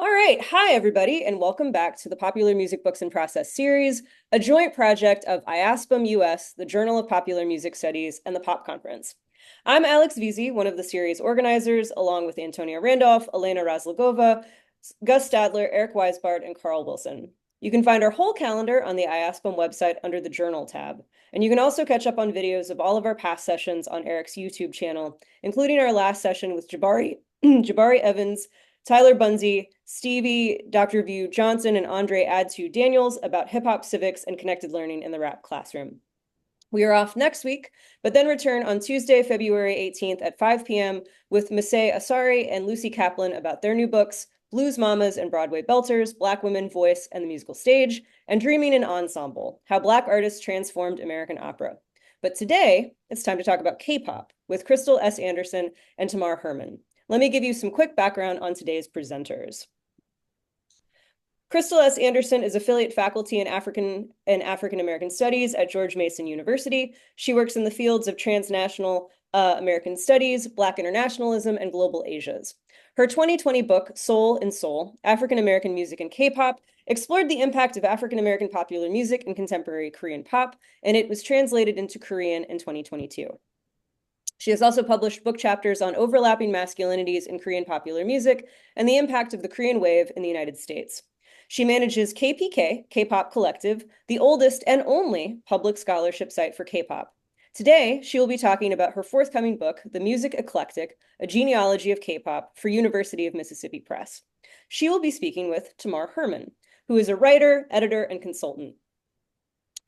All right. Hi, everybody, and welcome back to the Popular Music Books in Process series, a joint project of IASPM US, the Journal of Popular Music Studies, and the Pop Conference. I'm Alex Vizi, one of the series organizers, along with Antonia Randolph, Elena Razlogova, Gus Stadler, Eric Weisbart, and Carl Wilson. You can find our whole calendar on the IASPM website under the Journal tab. And you can also catch up on videos of all of our past sessions on Eric's YouTube channel, including our last session with Jabari Evans, Tyler Bunzy, Stevie, Dr. View Johnson, and Andre Adtu Daniels about hip hop civics and connected learning in the rap classroom. We are off next week, but then return on Tuesday, February 18th at 5 p.m. with Masay Asari and Lucy Kaplan about their new books, Blues Mamas and Broadway Belters, Black Women Voice and the Musical Stage, and Dreaming in Ensemble, How Black Artists Transformed American Opera. But today, it's time to talk about K-pop with Crystal S. Anderson and Tamar Herman. Let me give you some quick background on today's presenters. Crystal S. Anderson is affiliate faculty in African American Studies at George Mason University. She works in the fields of transnational American Studies, Black internationalism, and global Asias. Her 2020 book, Soul in Seoul, African American Music and K-pop, explored the impact of African American popular music in contemporary Korean pop, and it was translated into Korean in 2022. She has also published book chapters on overlapping masculinities in Korean popular music and the impact of the Korean wave in the United States. She manages KPK, K-pop Collective, the oldest and only public scholarship site for K-pop. Today, she will be talking about her forthcoming book, The Music Eclectic, A Genealogy of K-pop for University of Mississippi Press. She will be speaking with Tamar Herman, who is a writer, editor, and consultant.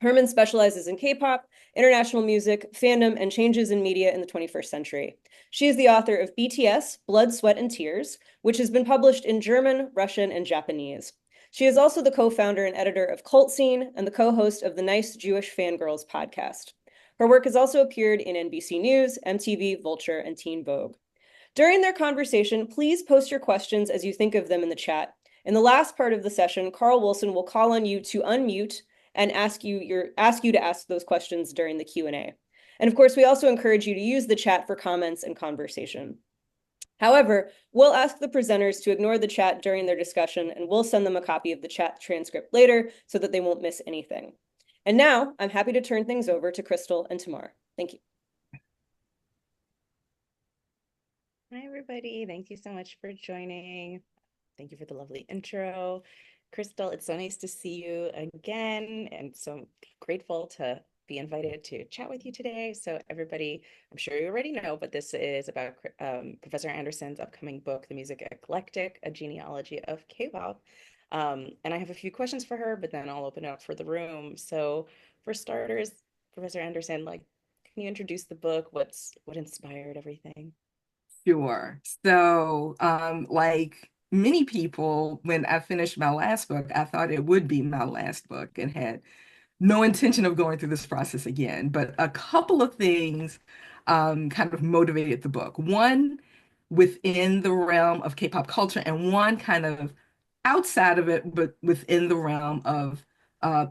Herman specializes in K-pop, international music, fandom, and changes in media in the 21st century. She is the author of BTS, Blood, Sweat, and Tears, which has been published in German, Russian, and Japanese. She is also the co-founder and editor of Cult Scene and the co-host of the Nice Jewish Fangirls podcast. Her work has also appeared in NBC News, MTV, Vulture, and Teen Vogue. During their conversation, please post your questions as you think of them in the chat. In the last part of the session, Carl Wilson will call on you to unmute and ask you to ask those questions during the Q&A. And of course, we also encourage you to use the chat for comments and conversation. However, we'll ask the presenters to ignore the chat during their discussion, and we'll send them a copy of the chat transcript later so that they won't miss anything. And now, I'm happy to turn things over to Crystal and Tamar. Thank you. Hi, everybody. Thank you so much for joining. Thank you for the lovely intro. Crystal, it's so nice to see you again, and so grateful to be invited to chat with you today. So everybody, I'm sure you already know, but this is about Professor Anderson's upcoming book, The Music Eclectic, A Genealogy of K-pop. And I have a few questions for her, but then I'll open it up for the room. So for starters, Professor Anderson, can you introduce the book? What inspired everything? Sure. So, like many people, when I finished my last book, I thought it would be my last book and had no intention of going through this process again. But a couple of things kind of motivated the book. One within the realm of K-pop culture, and one kind of outside of it, but within the realm of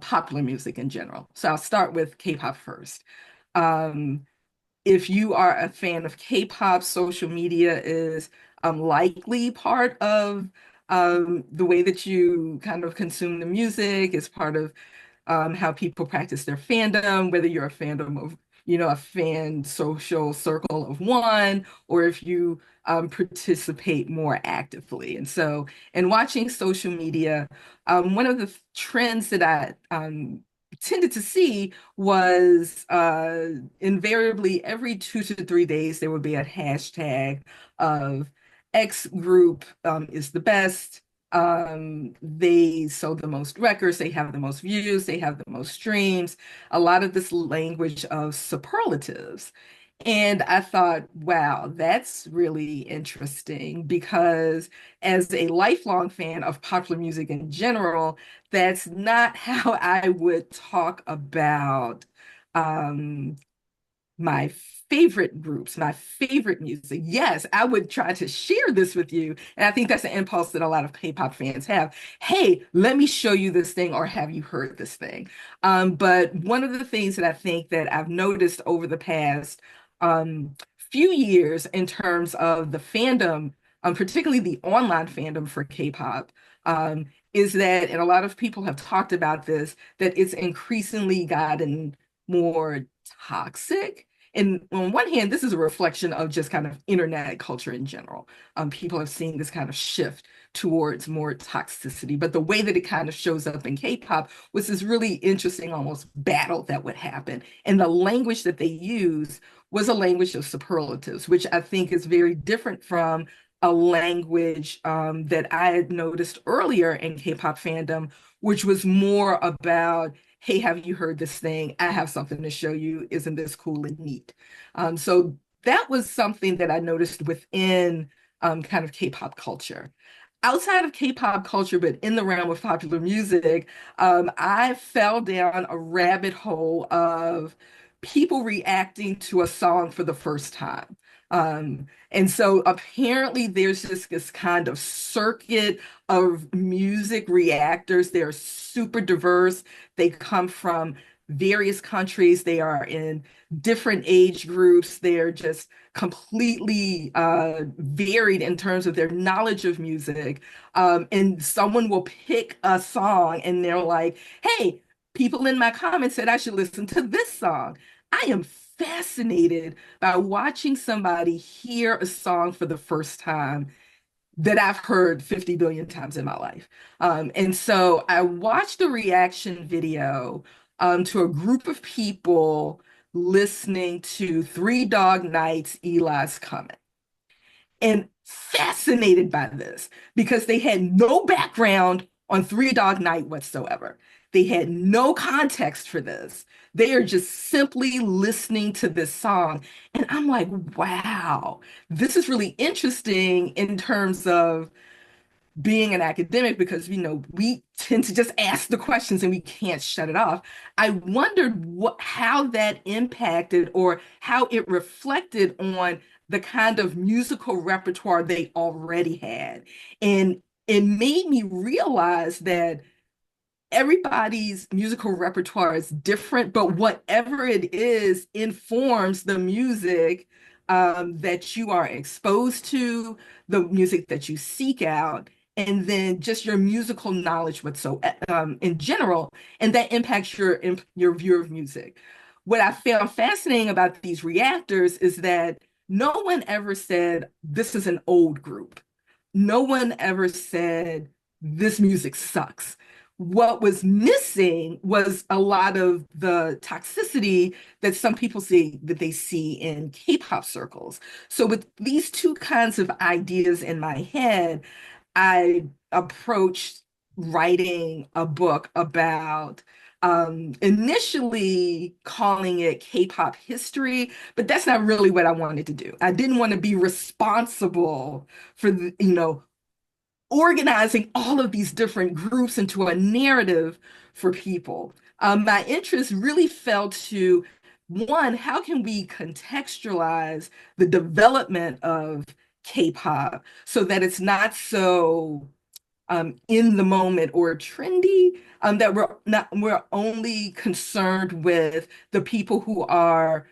popular music in general. So I'll start with K-pop first. Um, if you are a fan of K-pop, social media is likely part of the way that you kind of consume the music. It's part of how people practice their fandom, whether you're a fandom of, a fan social circle of one, or if you participate more actively. And so, in watching social media, one of the trends that I tended to see was invariably every 2 to 3 days there would be a hashtag of X group is the best. They sold the most records, they have the most views, they have the most streams, a lot of this language of superlatives. And I thought, wow, that's really interesting because as a lifelong fan of popular music in general, that's not how I would talk about um, my favorite groups, my favorite music. Yes, I would try to share this with you. And I think that's an impulse that a lot of K-pop fans have. Hey, let me show you this thing, or have you heard this thing? But one of the things that I think that I've noticed over the past few years in terms of the fandom particularly the online fandom for K-pop, is that, and a lot of people have talked about this, that it's increasingly gotten more toxic. And on one hand, this is a reflection of just kind of internet culture in general. People have seen this kind of shift towards more toxicity. But the way that it kind of shows up in K-pop was this really interesting almost battle that would happen. And the language that they use was a language of superlatives, which I think is very different from a language that I had noticed earlier in K-pop fandom, which was more about, hey, have you heard this thing? I have something to show you. Isn't this cool and neat? So that was something that I noticed within kind of K-pop culture. Outside of K-pop culture, but in the realm of popular music, I fell down a rabbit hole of people reacting to a song for the first time. And so apparently there's just this kind of circuit of music reactors. They're super diverse. They come from various countries. They are in different age groups. They're just completely varied in terms of their knowledge of music. And someone will pick a song and they're like, hey, people in my comments said I should listen to this song. I am fascinated by watching somebody hear a song for the first time that I've heard 50 billion times in my life. And so I watched a reaction video to a group of people listening to Three Dog Night's Eli's Coming, and fascinated by this because they had no background on Three Dog Night whatsoever. They had no context for this. They are just simply listening to this song. And I'm like, wow, this is really interesting in terms of being an academic because we tend to just ask the questions and we can't shut it off. I wondered how that impacted or how it reflected on the kind of musical repertoire they already had. And it made me realize that everybody's musical repertoire is different, but whatever it is informs the music that you are exposed to, the music that you seek out, and then just your musical knowledge whatsoever in general, and that impacts your view of music. What I found fascinating about these reactors is that no one ever said this is an old group. No one ever said this music sucks. What was missing was a lot of the toxicity that some people say that they see in K-pop circles. So with these two kinds of ideas in my head, I approached writing a book about initially calling it K-pop history, but that's not really what I wanted to do. I didn't want to be responsible for organizing all of these different groups into a narrative for people. My interest really fell to one, how can we contextualize the development of K-pop so that it's not so in the moment or trendy, that we're only concerned with the people who are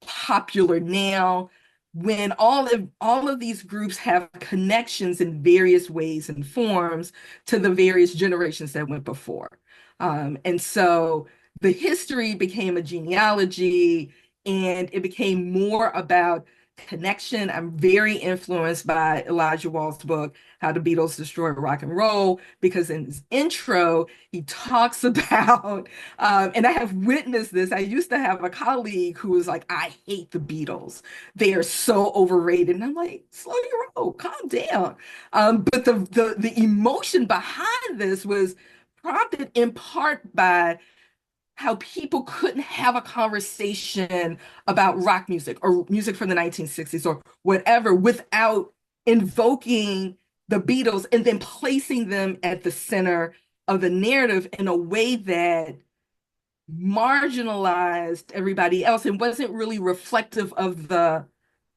popular now, when all of these groups have connections in various ways and forms to the various generations that went before. And so the history became a genealogy, and it became more about connection. I'm very influenced by Elijah Wall's book, How the Beatles Destroyed Rock and Roll, because in his intro, he talks about, and I have witnessed this. I used to have a colleague who was like, I hate the Beatles. They are so overrated. And I'm like, slow your roll, calm down. But the emotion behind this was prompted in part by how people couldn't have a conversation about rock music or music from the 1960s or whatever without invoking the Beatles and then placing them at the center of the narrative in a way that marginalized everybody else and wasn't really reflective of the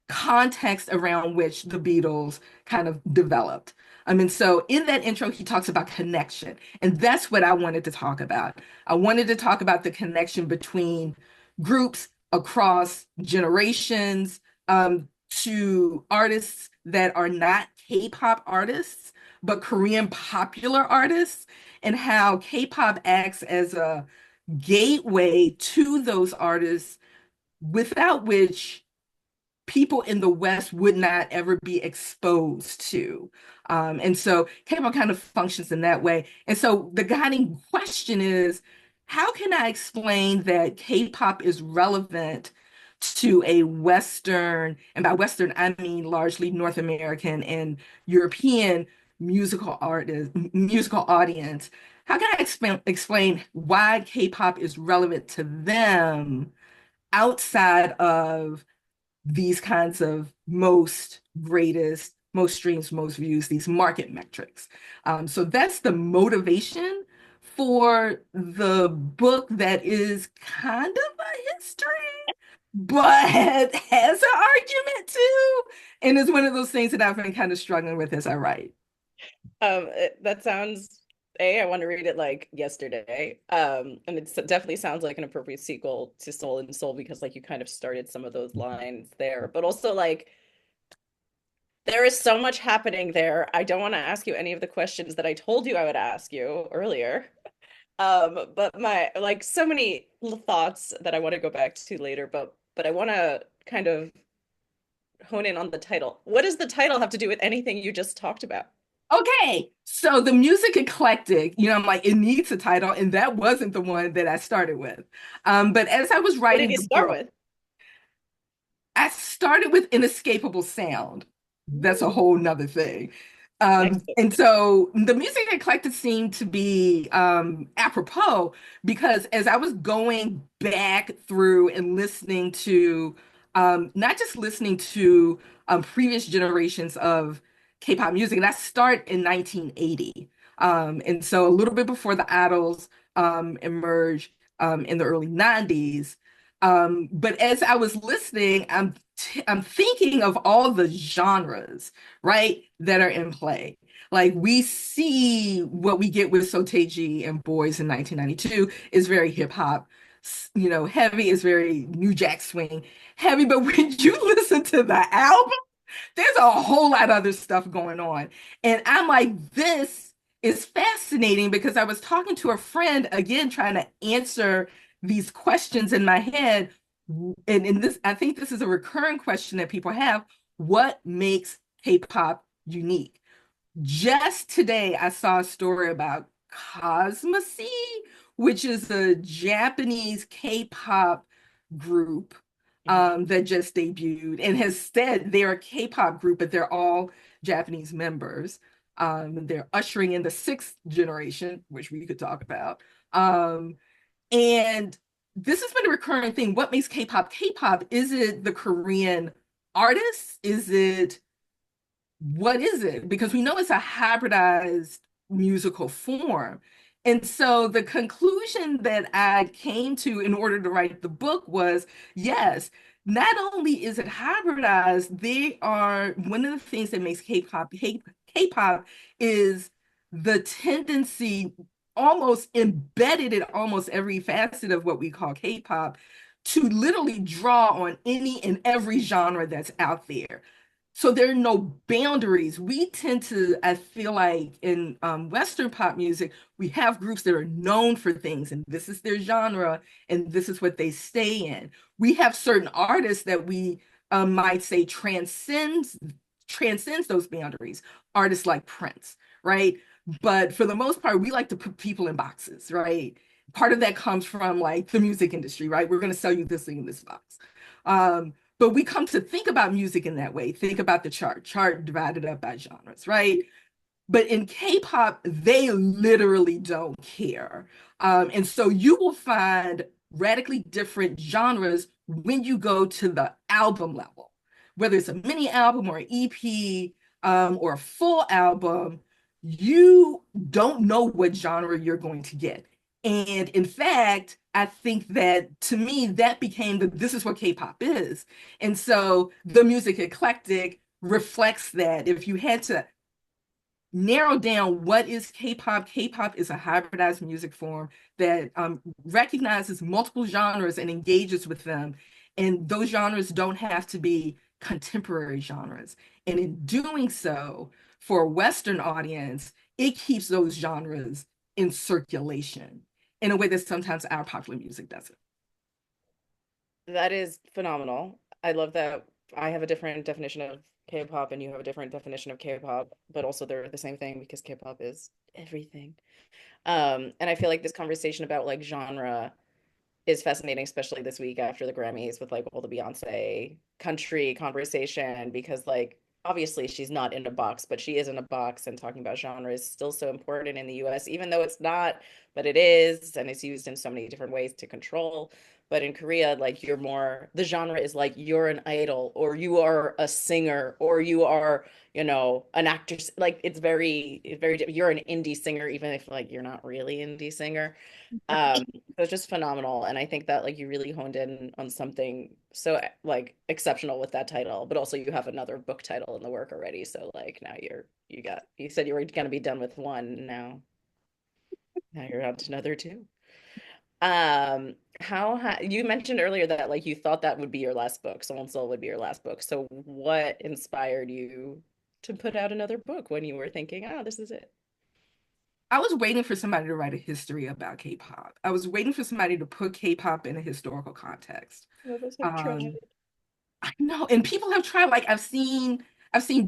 context around which the Beatles kind of developed. I mean, so in that intro, he talks about connection, and that's what I wanted to talk about. I wanted to talk about the connection between groups across generations, to artists that are not K-pop artists, but Korean popular artists, and how K-pop acts as a gateway to those artists without which people in the West would not ever be exposed to. And so K-pop kind of functions in that way. And so the guiding question is, how can I explain that K-pop is relevant to a Western, and by Western, I mean largely North American and European musical audience? How can I explain why K-pop is relevant to them outside of these kinds of most greatest, most streams, most views, these market metrics. So that's the motivation for the book that is kind of a history, but has an argument too. And it's one of those things that I've been kind of struggling with as I write. That sounds I want to read it like yesterday. And it definitely sounds like an appropriate sequel to Soul and Soul because like you kind of started some of those lines there, but also like there is so much happening there. I don't want to ask you any of the questions that I told you I would ask you earlier. But my like so many thoughts that I want to go back to later, but I want to kind of hone in on the title. What does the title have to do with anything you just talked about? Okay, so the music eclectic, I'm like, it needs a title, and that wasn't the one that I started with. But as I was What did writing you the start book, with? I started with inescapable sound. That's a whole nother thing. Next. And so the music eclectic seemed to be apropos because as I was going back through and listening to, not just listening to previous generations of K-pop music, and I start in 1980. And so a little bit before the idols emerged in the early 90s. But as I was listening, I'm thinking of all the genres, right, that are in play. Like we see what we get with Soteji and Boys in 1992 is very hip hop, heavy is very New Jack Swing heavy. But when you listen to the album, there's a whole lot of other stuff going on. And I'm like, this is fascinating because I was talking to a friend again, trying to answer these questions in my head. And in this, I think this is a recurring question that people have. What makes K-pop unique? Just today, I saw a story about Cosmosy, which is a Japanese K-pop group Mhm. that just debuted and has said they're a K-pop group, but they're all Japanese members. They're ushering in the sixth generation, which we could talk about. And this has been a recurring thing. What makes K-pop K-pop? Is it the Korean artists? Is it what is it? Because we know it's a hybridized musical form. And so the conclusion that I came to in order to write the book was yes, not only is it hybridized, they are one of the things that makes K-pop is the tendency almost embedded in almost every facet of what we call K-pop to literally draw on any and every genre that's out there. So there are no boundaries. We tend to, I feel like in Western pop music, we have groups that are known for things, and this is their genre, and this is what they stay in. We have certain artists that we might say transcends those boundaries. Artists like Prince, right? But for the most part, we like to put people in boxes, right? Part of that comes from like the music industry, right? We're going to sell you this thing in this box. But we come to think about music in that way. Think about the chart divided up by genres, right? But in K-pop, they literally don't care. And so you will find radically different genres when you go to the album level, whether it's a mini album or an EP or a full album, you don't know what genre you're going to get. And in fact, I think that to me, that became this is what K-pop is. And so the music eclectic reflects that. If you had to narrow down what is K-pop, K-pop is a hybridized music form that recognizes multiple genres and engages with them. And those genres don't have to be contemporary genres. And in doing so, for a Western audience, it keeps those genres in circulation in a way that sometimes our popular music doesn't. That is phenomenal. I love that. I have a different definition of K-pop and you have a different definition of K-pop, but also they're the same thing because K-pop is everything. And I feel like this conversation about like genre is fascinating, especially this week after the Grammys with like all the Beyonce country conversation, because like obviously she's not in a box, but she is in a box, and talking about genre is still so important in the US, even though it's not, but it is, and it's used in so many different ways to control. But in Korea, like you're more, the genre is like you're an idol or you are a singer or you are, you know, an actress. Like it's very, you're an indie singer, even if like you're not really indie singer. So it's just phenomenal. And I think that like you really honed in on something so like exceptional with that title, but also you have another book title in the work already. So like now you said you were gonna be done with one. Now you're on to another two. You mentioned earlier that like you thought that would be your last book, Soul and Soul would be your last book. So what inspired you to put out another book when you were thinking, oh, this is it? I was waiting for somebody to write a history about K-pop. I was waiting for somebody to put K-pop in a historical context. Others have tried. Um, I know, and people have tried. Like I've seen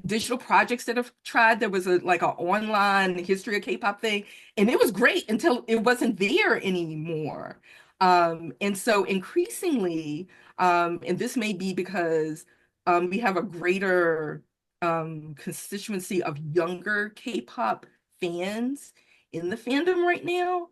digital projects that have tried. There was a like an online history of K-pop thing, and it was great until it wasn't there anymore. And so increasingly, and this may be because we have a greater constituency of younger K-pop fans in the fandom right now,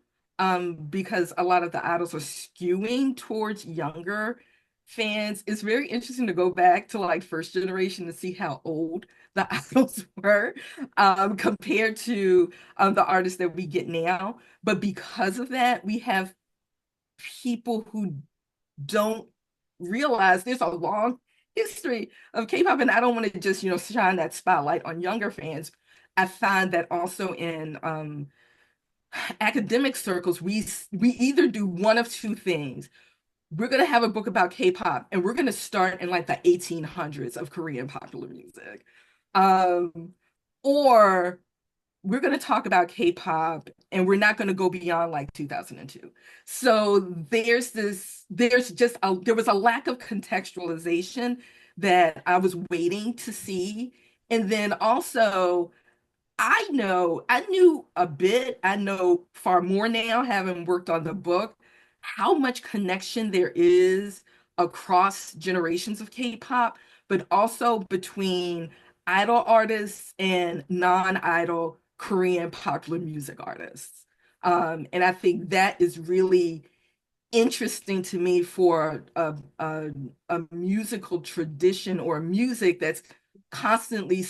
because a lot of the idols are skewing towards younger fans. It's very interesting to go back to like first generation to see how old the idols were, compared to the artists that we get now. But because of that, we have people who don't realize there's a long history of K-pop, and I don't want to just shine that spotlight on younger fans. I find that also in academic circles, we either do one of two things. We're going to have a book about K-pop, and we're going to start in like the 1800s of Korean popular music. Um, or we're going to talk about K-pop and we're not going to go beyond like 2002. So there was a lack of contextualization that I was waiting to see. And then also I knew a bit, I know far more now, having worked on the book, how much connection there is across generations of K-pop, but also between idol artists and non-idol Korean popular music artists. And I think that is really interesting to me for a musical tradition or music that's constantly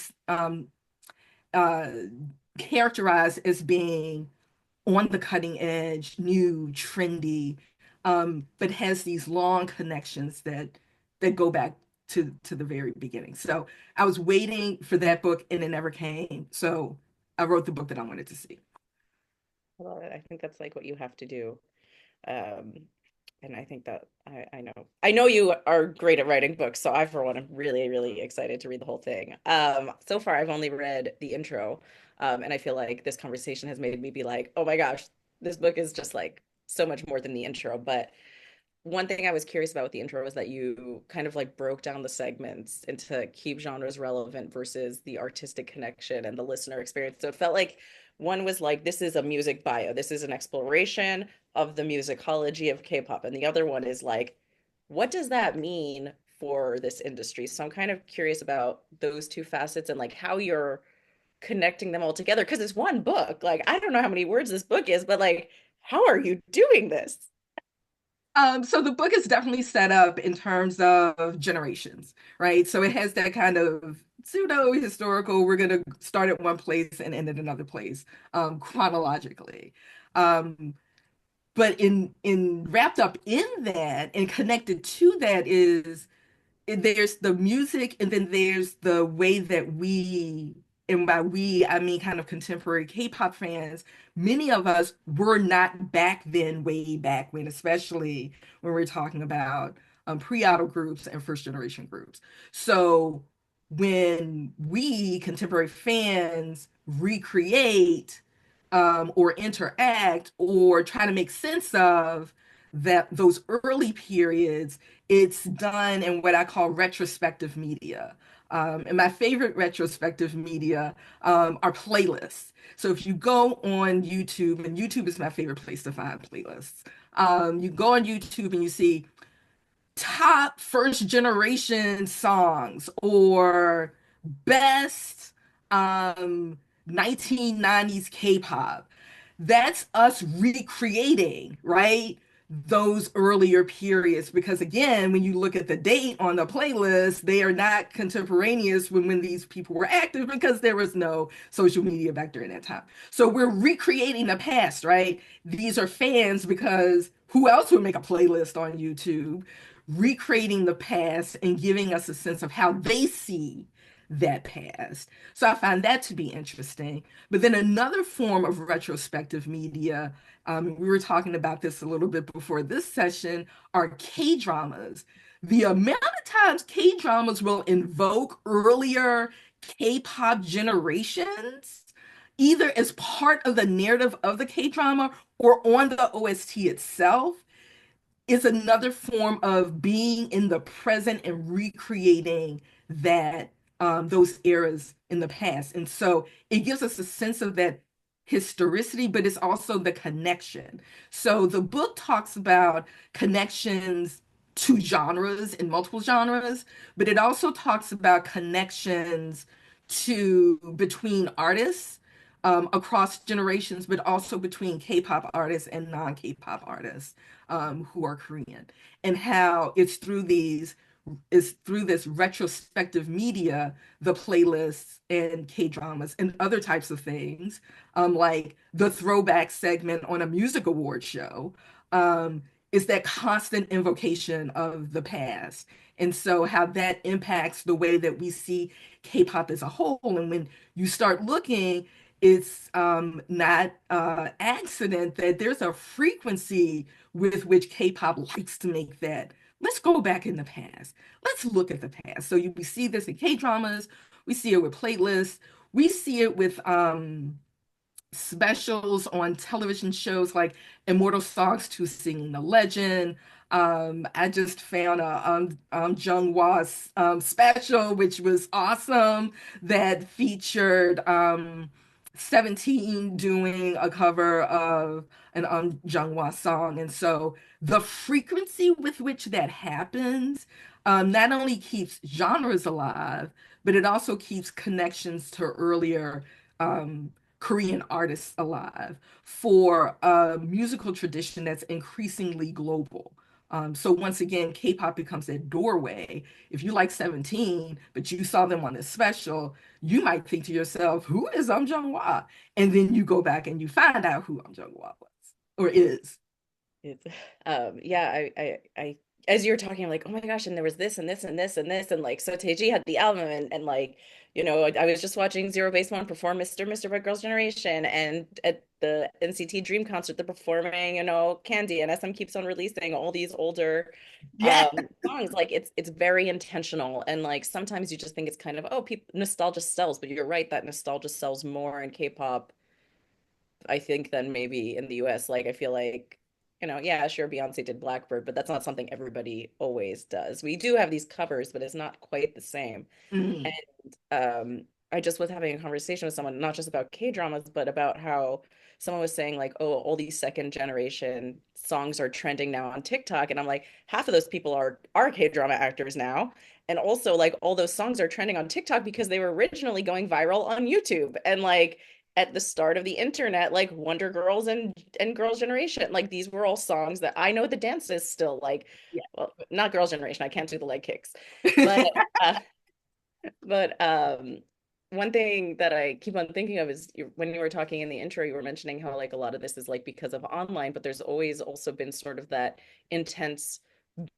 uh, characterized as being on the cutting edge, new, trendy, but has these long connections that go back to the very beginning. So I was waiting for that book and it never came. So I wrote the book that I wanted to see. I love it. I think that's like what you have to do. Um, and I think that I know you are great at writing books, so I for one am really, really excited to read the whole thing. So far I've only read the intro, and I feel like this conversation has made me be like, oh my gosh, this book is just like so much more than the intro. But one thing I was curious about with the intro was that you kind of like broke down the segments into keep genres relevant versus the artistic connection and the listener experience. So it felt like one was like, this is a music bio, this is an exploration of the musicology of K-pop. And the other one is like, what does that mean for this industry? So I'm kind of curious about those two facets and like how you're connecting them all together because it's one book. Like, I don't know how many words this book is, but like, how are you doing this? So the book is definitely set up in terms of generations, right? So it has that kind of pseudo historical, we're going to start at one place and end at another place, chronologically. Um, but in wrapped up in that and connected to that is there's the music, and then there's the way that and by we I mean kind of contemporary K-pop fans, many of us were not back then, way back when, especially when we're talking about pre-idol groups and first generation groups. So when we contemporary fans recreate or interact or try to make sense of that those early periods, it's done in what I call retrospective media. And my favorite retrospective media are playlists. So if you go on YouTube, and YouTube is my favorite place to find playlists, you go on YouTube and you see top first generation songs or best um 1990s K-pop. That's us recreating, right? Those earlier periods. Because again, when you look at the date on the playlist, they are not contemporaneous when these people were active because there was no social media back during that time. So we're recreating the past, right? These are fans because who else would make a playlist on YouTube? Recreating the past and giving us a sense of how they see that past. So I find that to be interesting. But then another form of retrospective media, we were talking about this a little bit before this session, are K-dramas. The amount of times K-dramas will invoke earlier K-pop generations, either as part of the narrative of the K-drama or on the OST itself, is another form of being in the present and recreating that those eras in the past. And so it gives us a sense of that historicity, but it's also the connection. So the book talks about connections to genres in multiple genres, but it also talks about connections to between artists across generations, but also between K-pop artists and non-K-pop artists who are Korean, and how it's through these is through this retrospective media, the playlists and K-dramas and other types of things, like the throwback segment on a music award show, is that constant invocation of the past. And so how that impacts the way that we see K-pop as a whole. And when you start looking, it's not accident that there's a frequency with which K-pop likes to make that. Let's go back in the past. Let's look at the past. So we see this in K-dramas, we see it with playlists, we see it with specials on television shows like Immortal Songs to Sing the Legend. I just found a Jungwa's special, which was awesome, that featured 17 doing a cover of an Jungwa song. And so the frequency with which that happens not only keeps genres alive, but it also keeps connections to earlier Korean artists alive for a musical tradition that's increasingly global. So once again, K-pop becomes that doorway. If you like 17, but you saw them on this special, you might think to yourself, "Who is Jung-hwa?" And then you go back and you find out who Jung-hwa was or is. It's yeah, as you were talking, I'm like, oh my gosh, and there was this and this and this and this, and like so Taiji had the album and like, I was just watching Zero Base One perform Mr. Bad Girls Generation, and at the NCT Dream concert they're performing, Candy, and SM keeps on releasing all these older Yeah. songs. Like it's very intentional, and like sometimes you just think it's kind of, oh, people nostalgia sells, but you're right that nostalgia sells more in K-pop, I think, than maybe in the US. Like I feel like, yeah, sure, Beyonce did Blackbird, but that's not something everybody always does. We do have these covers, but it's not quite the same. Mhm. And I just was having a conversation with someone, not just about K-dramas, but about how someone was saying like, oh, all these second generation songs are trending now on TikTok. And I'm like, half of those people are K-drama actors now. And also like all those songs are trending on TikTok because they were originally going viral on YouTube. And like at the start of the internet, like Wonder Girls and Girls' Generation, like these were all songs that I know the dances still, like, well, not Girls' Generation, I can't do the leg kicks. But Yeah. uh, but one thing that I keep on thinking of is when you were talking in the intro, you were mentioning how like a lot of this is like because of online, but there's always also been sort of that intense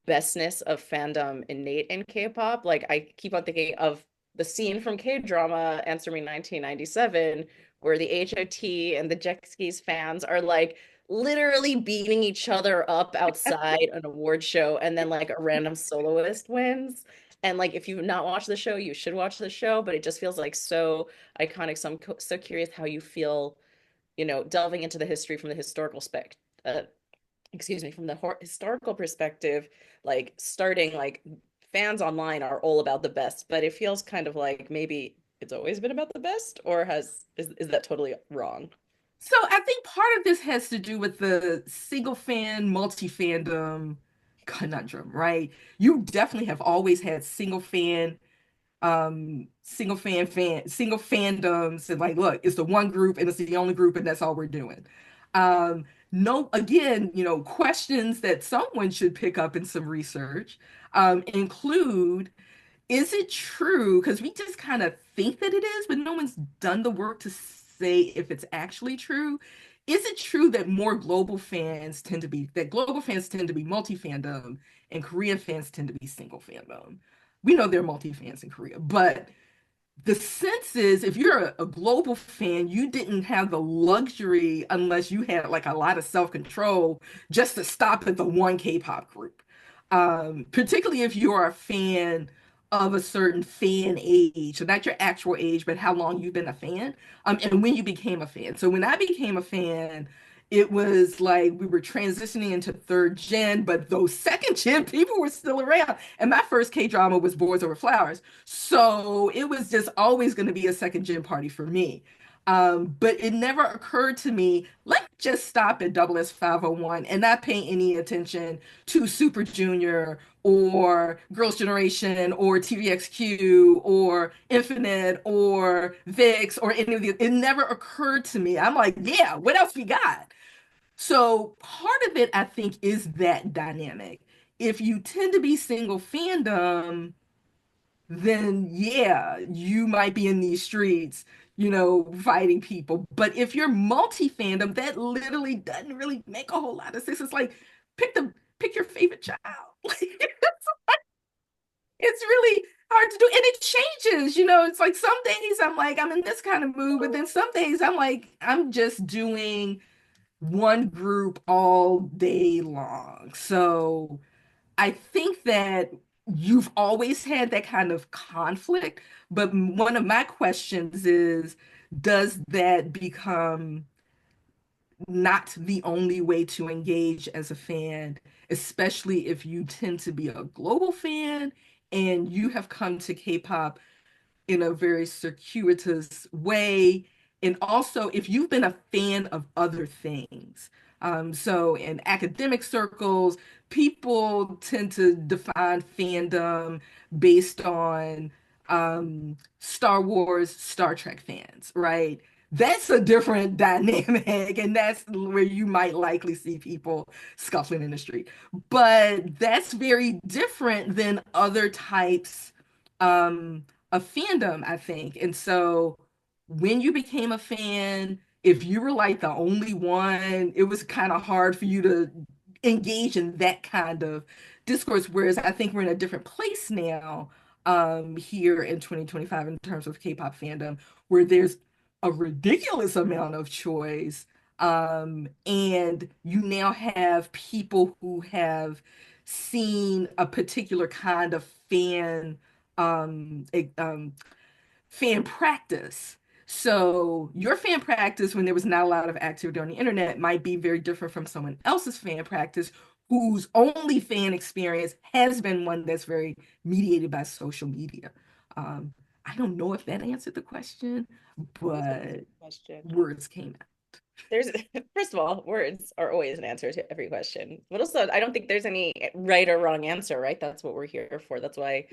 bestness of fandom innate in K-pop. Like I keep on thinking of the scene from K-drama Answer Me 1997, where the HOT and the Jet Skis fans are like literally beating each other up outside an award show, and then like a random soloist wins. And like if you've not watched the show, you should watch the show, but it just feels like so iconic. So so curious how you feel, delving into the history from the historical uh, from the historical perspective, like starting like fans online are all about the best, but it feels kind of like maybe it's always been about the best, or is that totally wrong? So I think part of this has to do with the single fan, multi-fandom conundrum, right? You definitely have always had single fandoms, and like, look, it's the one group and it's the only group and that's all we're doing. No, again, questions that someone should pick up in some research include, is it true? Because we just kind of think that it is, but no one's done the work to say if it's actually true. Is it true that global fans tend to be multi-fandom and Korean fans tend to be single fandom? We know there are multi-fans in Korea, but the sense is if you're a global fan, you didn't have the luxury unless you had like a lot of self-control just to stop at the one K-pop group. Particularly if you're a fan of a certain fan age, so not your actual age, but how long you've been a fan, and when you became a fan. So when I became a fan, it was like we were transitioning into third gen, but those second gen people were still around. And my first K drama was Boys Over Flowers. So it was just always going to be a second gen party for me. But it never occurred to me, let's just stop at Double S 501 and not pay any attention to Super Junior or Girls' Generation or TVXQ or Infinite or VIX or any of the, it never occurred to me. I'm like, yeah, what else we got? So part of it, I think, is that dynamic. If you tend to be single fandom, then yeah, you might be in these streets, fighting people. But if you're multi-fandom, that literally doesn't really make a whole lot of sense. It's like pick your favorite child. Like it's really hard to do. And it changes, it's like some days I'm like, I'm in this kind of mood, but then some days I'm like, I'm just doing one group all day long. So I think that you've always had that kind of conflict, but one of my questions is, does that become not the only way to engage as a fan, especially if you tend to be a global fan and you have come to K-pop in a very circuitous way. And also, if you've been a fan of other things. So in academic circles, people tend to define fandom based on Star Wars, Star Trek fans, right? That's a different dynamic, and that's where you might likely see people scuffling in the street. But that's very different than other types um, of fandom, I think. And so when you became a fan, if you were like the only one, it was kind of hard for you to engage in that kind of discourse. Whereas I think we're in a different place now, here in 2025 in terms of K-pop fandom, where there's a ridiculous amount of choice. And you now have people who have seen a particular kind of um, e- um, fan practice. So your fan practice when there was not a lot of activity on the internet might be very different from someone else's fan practice whose only fan experience has been one that's very mediated by social media. Um, I don't know if that answered the question, That's a but question. words came out. There's first of all, words are always an answer to every question. But also, I don't think there's any right or wrong answer, right? That's what we're here for. That's why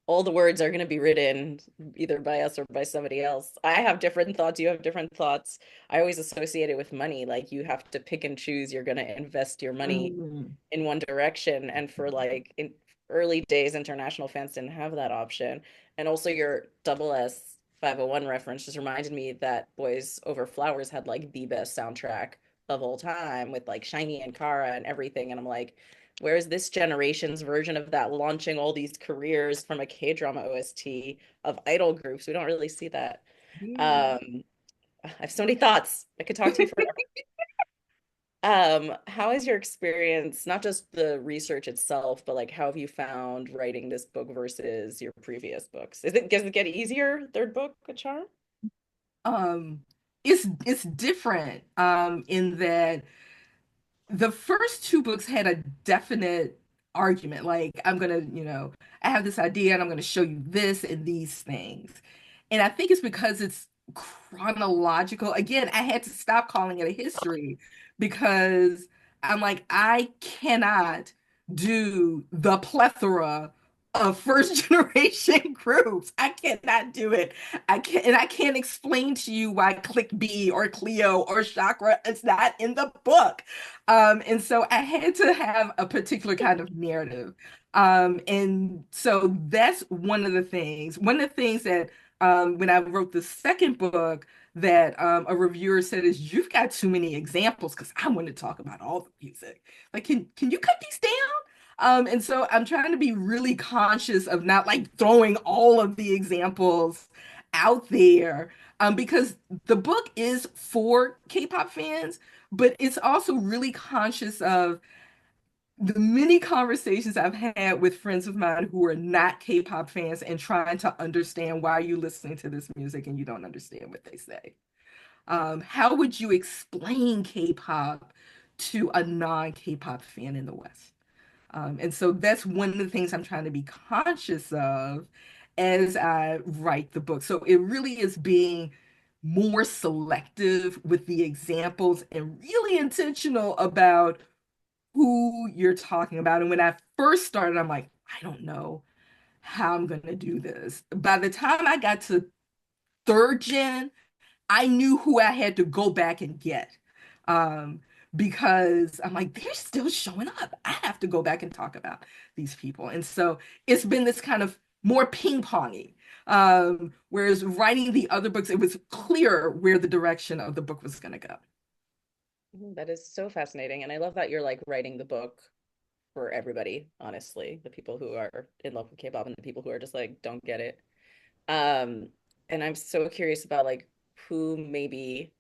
all the words are going to be written either by us or by somebody else. I have different thoughts. You have different thoughts. I always associate it with money. Like you have to pick and choose. You're going to invest your money Mm. in one direction. And for like in early days, international fans didn't have that option. And also your double S 501 reference just reminded me that Boys Over Flowers had like the best soundtrack of all time with like Shiny and Kara and everything. And I'm like, where's this generation's version of that launching all these careers from a K-drama OST of idol groups? We don't really see that. Yeah. I have so many thoughts. I could talk to you forever. How is your experience, not just the research itself, but like how have you found writing this book versus your previous books? Does it get easier, third book, A Charm? Um, it's different in that the first two books had a definite argument. Like, I'm gonna, I have this idea and I'm gonna show you this and these things. And I think it's because it's chronological. Again, I had to stop calling it a history because I'm like, I cannot do the plethora of first generation groups. I cannot do it. I can't explain to you why Click B or Cleo or Chakra is not in the book. And so I had to have a particular kind of narrative. And so that's one of the things. One of the things that when I wrote the second book that a reviewer said is you've got too many examples because I want to talk about all the music. Like, can you cut these down? And so I'm trying to be really conscious of not like throwing all of the examples out there because the book is for K-pop fans, but it's also really conscious of the many conversations I've had with friends of mine who are not K-pop fans and trying to understand why you listening to this music and you don't understand what they say. How would you explain K-pop to a non-K-pop fan in the West? And so that's one of the things I'm trying to be conscious of as I write the book. So it really is being more selective with the examples and really intentional about who you're talking about. And when I first started, I'm like, I don't know how I'm going to do this. By the time I got to third gen, I knew who I had to go back and get. Um, because I'm like, they're still showing up. I have to go back and talk about these people. And so it's been this kind of more ping-pongy. Whereas writing the other books, it was clear where the direction of the book was going to go. That is so fascinating. And I love that you're like writing the book for everybody, honestly, the people who are in love with K-pop and the people who are just like don't get it. Um, and I'm so curious about like who maybe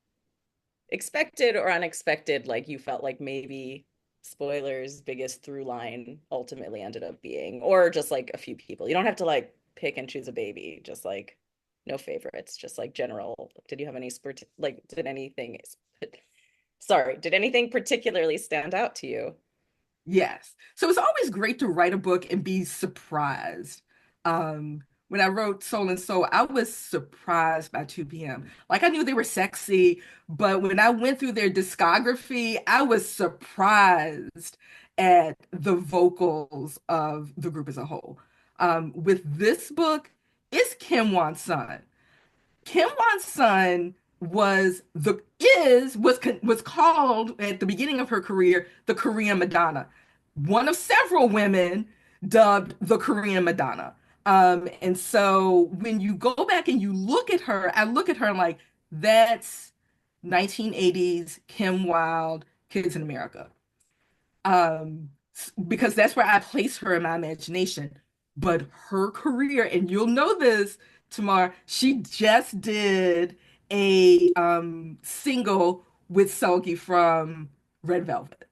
expected or unexpected, like you felt like maybe spoilers biggest through line ultimately ended up being, or just like a few people. You don't have to like pick and choose a baby, just like no favorites, just like general. Did you have any like did anything sorry, did anything particularly stand out to you? Yes. So it's always great to write a book and be surprised. When I wrote Soul and Soul, I was surprised by 2 p.m. Like I knew they were sexy, but when I went through their discography, I was surprised at the vocals of the group as a whole. With this book, it's Kim Won-sun. Kim Won-sun was called at the beginning of her career the Korean Madonna, one of several women dubbed the Korean Madonna. And so when you go back and you look at her, I look at her and like that's 1980s Kim Wilde, Kids in America, because that's where I place her in my imagination. But her career, and you'll know this, Tamar, she just did a single with Selgi from Red Velvet.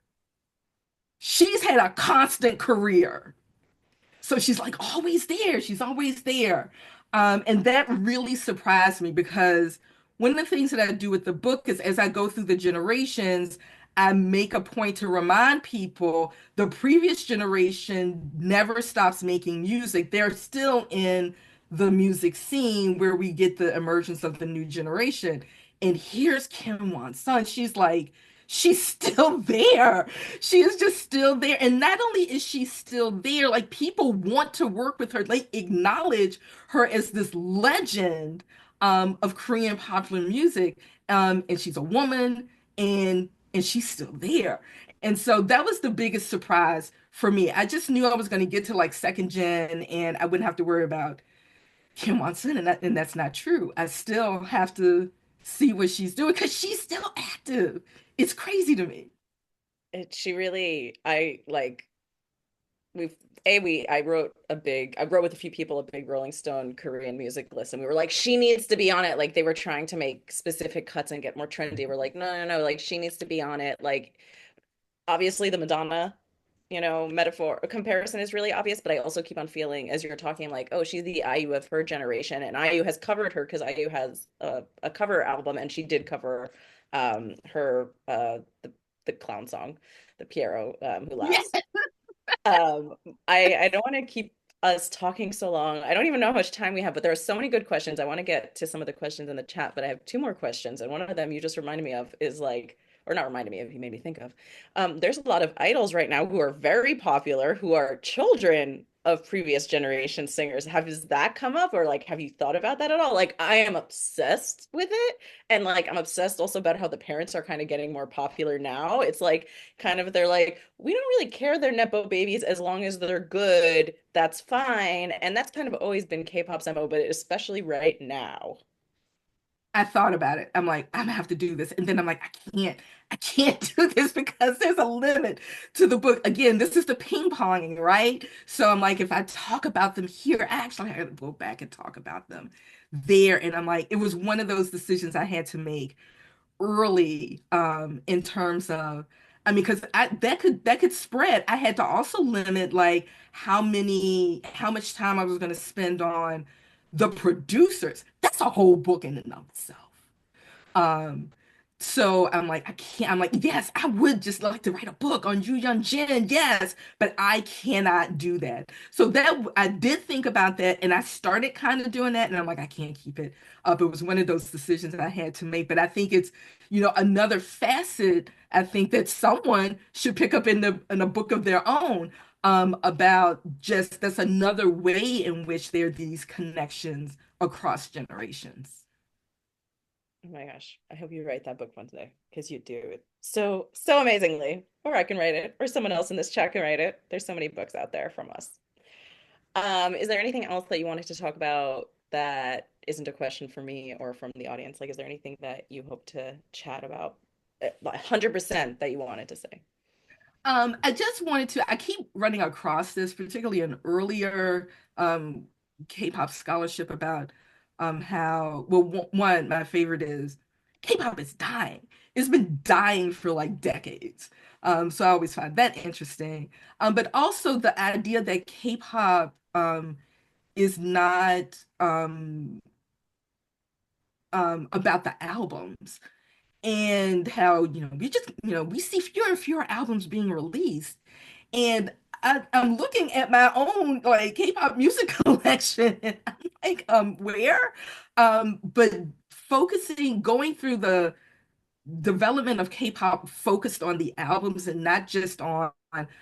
She's had a constant career. So she's like always there. She's always there. And that really surprised me because one of the things that I do with the book is as I go through the generations, I make a point to remind people the previous generation never stops making music. They're still in the music scene where we get the emergence of the new generation. And here's Kim Won-sun. She's still there. She is just still there. And not only is she still there, like people want to work with her. They acknowledge her as this legend of Korean popular music. And she's a woman and she's still there. And so that was the biggest surprise for me. I just knew I was going to get to like second gen and I wouldn't have to worry about Kim Won-sun, and that's not true. I still have to see what she's doing because she's still active. It's crazy to me. She really, I like we've a we I wrote with a few people a big Rolling Stone Korean music list, and we were like she needs to be on it. Like they were trying to make specific cuts and get more trendy. We're like no, like she needs to be on it. Like obviously the Madonna, metaphor comparison is really obvious, but I also keep on feeling as you're talking, I'm like, oh, she's the IU of her generation, and IU has covered her because IU has a cover album, and she did cover her the clown song, the Piero who Yeah. laughs. Um, I don't want to keep us talking so long. I don't even know how much time we have, but there are so many good questions. I want to get to some of the questions in the chat, but I have two more questions. And one of them you just reminded me of is like, or not reminded me of, you made me think of. There's a lot of idols right now who are very popular, who are children of previous generation singers. Has that come up, or like, have you thought about that at all? Like, I am obsessed with it. And like, I'm obsessed also about how the parents are kind of getting more popular now. It's like, kind of they're like, we don't really care they're nepo babies as long as they're good, that's fine. And that's kind of always been K-pop's MO, but especially right now. I thought about it. I'm like, I'm gonna have to do this. And then I'm like, I can't do this because there's a limit to the book. Again, this is the ping ponging, right? So I'm like, if I talk about them here, actually I had to go back and talk about them there. And I'm like, it was one of those decisions I had to make early, in terms of, I mean, because I that could spread. I had to also limit like how much time I was gonna spend on the producers. That's a whole book in and of itself. Um, so I'm like, I can't, I'm like, yes, I would just like to write a book on Yu Young Jin, yes, but I cannot do that. So that I did think about that and I started kind of doing that, and I'm like, I can't keep it up. It was one of those decisions that I had to make. But I think it's, another facet I think that someone should pick up in a book of their own. About just that's another way in which there are these connections across generations. Oh my gosh, I hope you write that book one day because you do it so amazingly. Or I can write it, or someone else in this chat can write it. There's so many books out there from us. Is there anything else that you wanted to talk about that isn't a question for me or from the audience? Like, is there anything that you hope to chat about? 100% that you wanted to say? I just wanted to, I keep running across this, particularly an earlier um, K-pop scholarship about how, well, one, my favorite is K-pop is dying. It's been dying for like decades. So I always find that interesting. But also the idea that K-pop is not about the albums, and how, we just, we see fewer and fewer albums being released. And I'm looking at my own like K-pop music collection, and I'm like, where? But focusing, going through the development of K-pop focused on the albums and not just on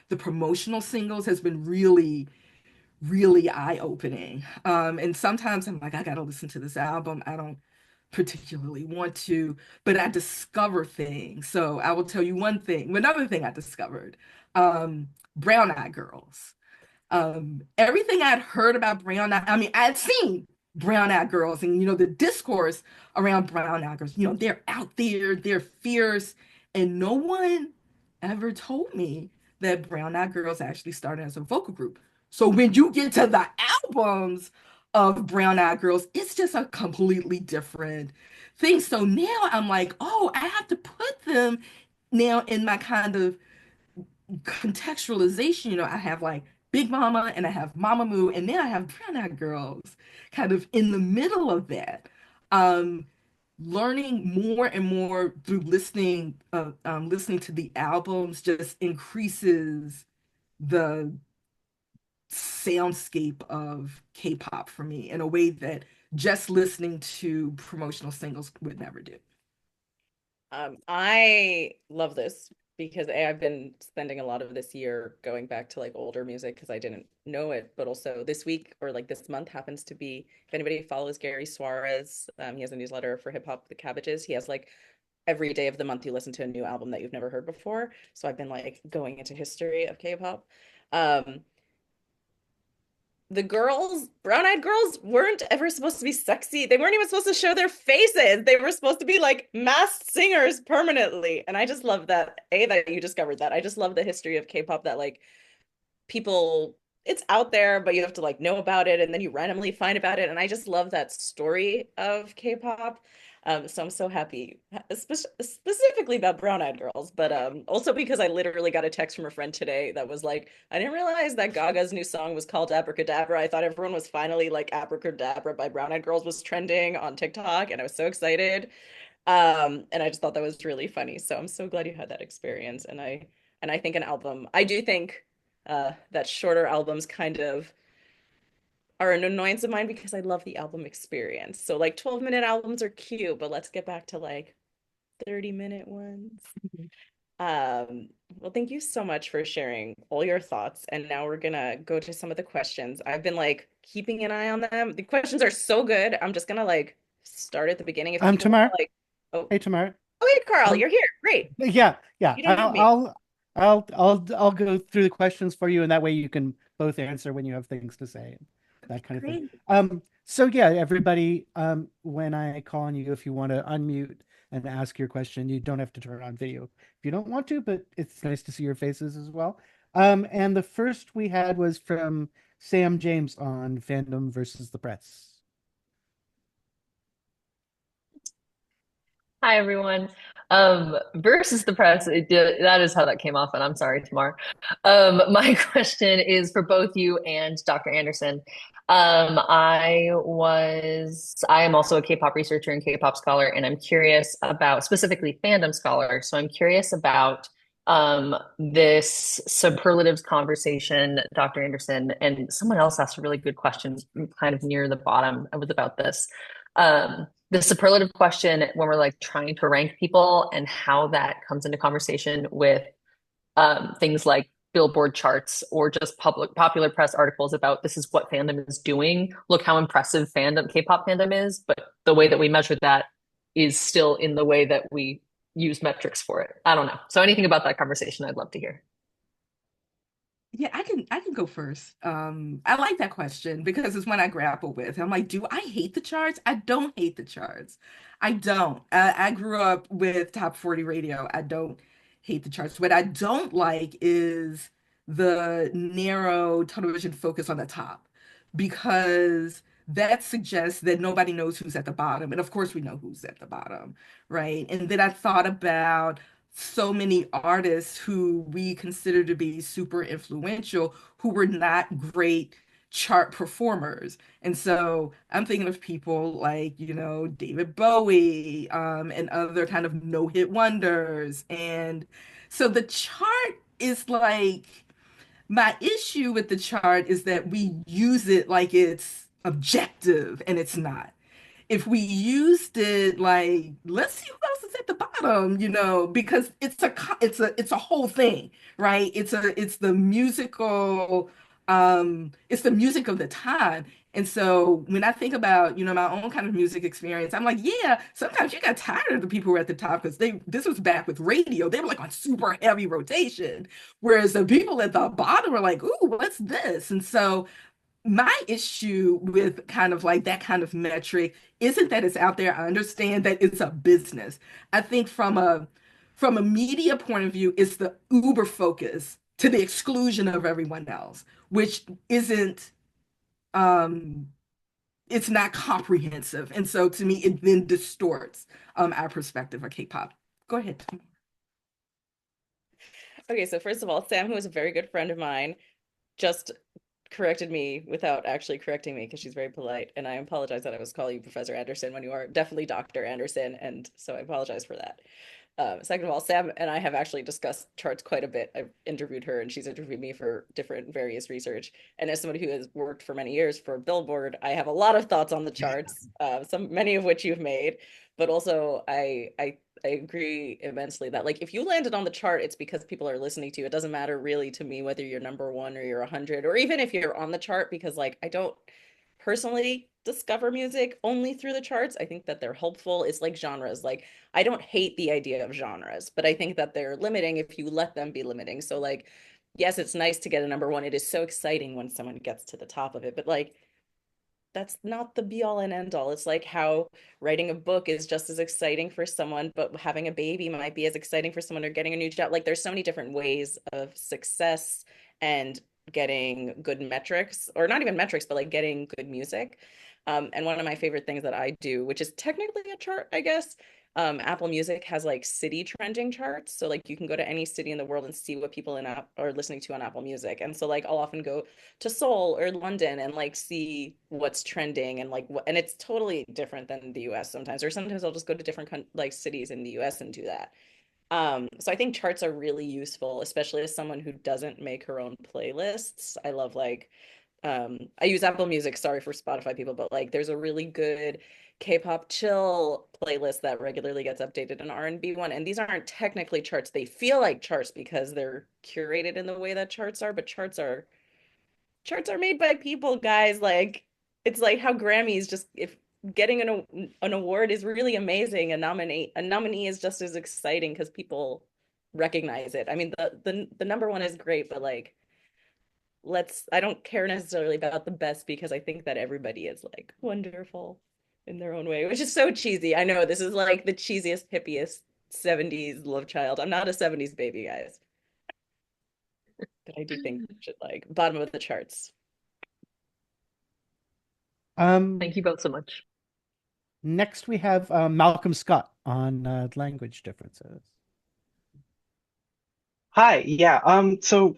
the promotional singles has been really, really eye-opening. And sometimes I'm like, I gotta listen to this album. I don't particularly want to, but I discover things. So I will tell you one thing, another thing I discovered. Brown Eyed Girls. Everything I'd heard about Brown Eyed, I mean, I'd seen Brown Eyed Girls, and the discourse around Brown Eyed Girls, they're out there, they're fierce, and no one ever told me that Brown Eyed Girls actually started as a vocal group. So when you get to the albums of Brown Eyed Girls, it's just a completely different thing. So now I'm like, oh, I have to put them now in my kind of contextualization. I have like Big Mama and I have Mama Moo, and then I have Brown Eyed Girls kind of in the middle of that. Um, Learning more and more through listening to the albums just increases the soundscape of K-pop for me in a way that just listening to promotional singles would never do. I love this because A, I've been spending a lot of this year going back to like older music because I didn't know it, but also this week or like this month happens to be, if anybody follows Gary Suarez, he has a newsletter for Hip Hop the Cabbages. He has like every day of the month you listen to a new album that you've never heard before. So I've been like going into history of K-pop. Um, the girls, brown-eyed girls, weren't ever supposed to be sexy. They weren't even supposed to show their faces. They were supposed to be like masked singers permanently. And I just love that, A, that you discovered that. I just love the history of K-pop that like people, it's out there, but you have to like know about it and then you randomly find about it. And I just love that story of K-pop. So I'm so happy, specifically about Brown Eyed Girls, but also because I literally got a text from a friend today that was like, I didn't realize that Gaga's new song was called Abracadabra. I thought everyone was finally like Abracadabra by Brown Eyed Girls was trending on TikTok, and I was so excited. And I just thought that was really funny. So I'm so glad you had that experience. And I think an album, I do think that shorter albums kind of are an annoyance of mine because I love the album experience. So like 12-minute albums are cute, but let's get back to like 30-minute ones. Well, thank you so much for sharing all your thoughts. And now we're gonna go to some of the questions. I've been like keeping an eye on them. The questions are so good. I'm just gonna like start at the beginning. If people want Tamar. to like, oh, Hey, Tamar. oh, hey, Carl, Um, you're here. Great. yeah, yeah. You don't need me. I'll go through the questions for you, and that way you can both answer when you have things to say, that kind of thing. Great. So yeah, everybody, when I call on you, if you want to unmute and ask your question, you don't have to turn on video if you don't want to, but it's nice to see your faces as well. And the first we had was from Sam James on fandom versus the press. Hi, everyone. Versus the press, that is how that came off, and I'm sorry, Tamar. My question is for both you and Dr. Anderson. I am also a K-pop researcher and K-pop scholar, and I'm curious about specifically fandom scholar. So I'm curious about this superlatives conversation, Dr. Anderson, and someone else asked a really good question kind of near the bottom. It was about this. The superlative question when we're like trying to rank people and how that comes into conversation with things like Billboard charts or just popular press articles about this is what fandom is doing. Look how impressive K-pop fandom is, but the way that we measure that is still in the way that we use metrics for it. I don't know. So anything about that conversation, I'd love to hear. Yeah, I can go first. I like that question because it's one I grapple with. I'm like, do I hate the charts? I don't hate the charts. I don't. I grew up with top 40 radio. I don't hate the charts. What I don't like is the narrow television focus on the top because that suggests that nobody knows who's at the bottom. And of course, we know who's at the bottom, right? And then I thought about so many artists who we consider to be super influential who were not great chart performers. And so I'm thinking of people like, David Bowie, and other kind of no-hit wonders. And so the chart is like, my issue with the chart is that we use it like it's objective and it's not. If we used it like, let's see who else is at the bottom, because it's a whole thing, right? It's the music of the time. And so when I think about, my own kind of music experience, I'm like, yeah, sometimes you got tired of the people who were at the top because this was back with radio. They were like on super heavy rotation. Whereas the people at the bottom were like, ooh, what's this? And so my issue with kind of like that kind of metric isn't that it's out there. I understand that it's a business. I think from a media point of view, it's the uber focus to the exclusion of everyone else, which isn't um it's not comprehensive. And so to me, it then distorts our perspective of K-pop. Go ahead. Okay, so first of all, Sam, who is a very good friend of mine, just corrected me without actually correcting me because she's very polite. And I apologize that I was calling you Professor Anderson when you are definitely Dr. Anderson. And so I apologize for that. Second of all, Sam and I have actually discussed charts quite a bit. I've interviewed her and she's interviewed me for different various research. And as somebody who has worked for many years for Billboard, I have a lot of thoughts on the charts, many of which you've made. But also, I agree immensely that like if you landed on the chart, it's because people are listening to you. It doesn't matter really to me whether you're number one or you're 100, or even if you're on the chart, because like I don't personally discover music only through the charts. I think that they're helpful. It's like genres. Like I don't hate the idea of genres, but I think that they're limiting if you let them be limiting. So like, yes, it's nice to get a number one. It is so exciting when someone gets to the top of it, but like that's not the be all and end all. It's like how writing a book is just as exciting for someone, but having a baby might be as exciting for someone or getting a new job. Like there's so many different ways of success and getting good metrics, or not even metrics, but like getting good music. And one of my favorite things that I do, which is technically a chart, I guess, Apple Music has like city trending charts. So like you can go to any city in the world and see what people in app are listening to on Apple Music. And so like I'll often go to Seoul or London and like see what's trending and like what, and it's totally different than the US sometimes. Or sometimes I'll just go to different like cities in the US and do that. So I think charts are really useful, especially as someone who doesn't make her own playlists. I love like I use Apple Music, sorry for Spotify people, but like there's a really good K-pop chill playlist that regularly gets updated, an R&B one. And these aren't technically charts. They feel like charts because they're curated in the way that charts are, but charts are made by people, guys. Like it's like how Grammys just if getting an award is really amazing, a nominee is just as exciting because people recognize it. I mean, the number one is great, but like I don't care necessarily about the best because I think that everybody is like wonderful in their own way, which is so cheesy. I know this is like the cheesiest, hippiest 70s love child. I'm not a 70s baby, guys, but I do think we should like bottom of the charts. Thank you both so much. Next we have Malcolm Scott on language differences. Hi, yeah. So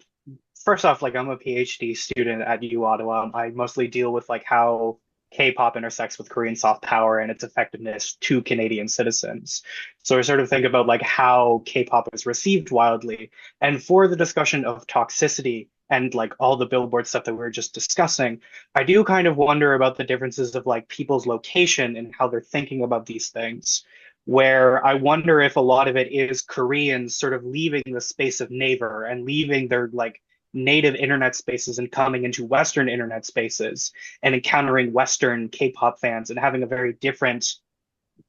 first off, like I'm a PhD student at U Ottawa. I mostly deal with like how K-pop intersects with Korean soft power and its effectiveness to Canadian citizens. So I sort of think about like how K-pop is received wildly. And for the discussion of toxicity and like all the Billboard stuff that we were just discussing, I do kind of wonder about the differences of like people's location and how they're thinking about these things. Where I wonder if a lot of it is Koreans sort of leaving the space of Naver and leaving their like native internet spaces and coming into Western internet spaces and encountering Western K-pop fans and having a very different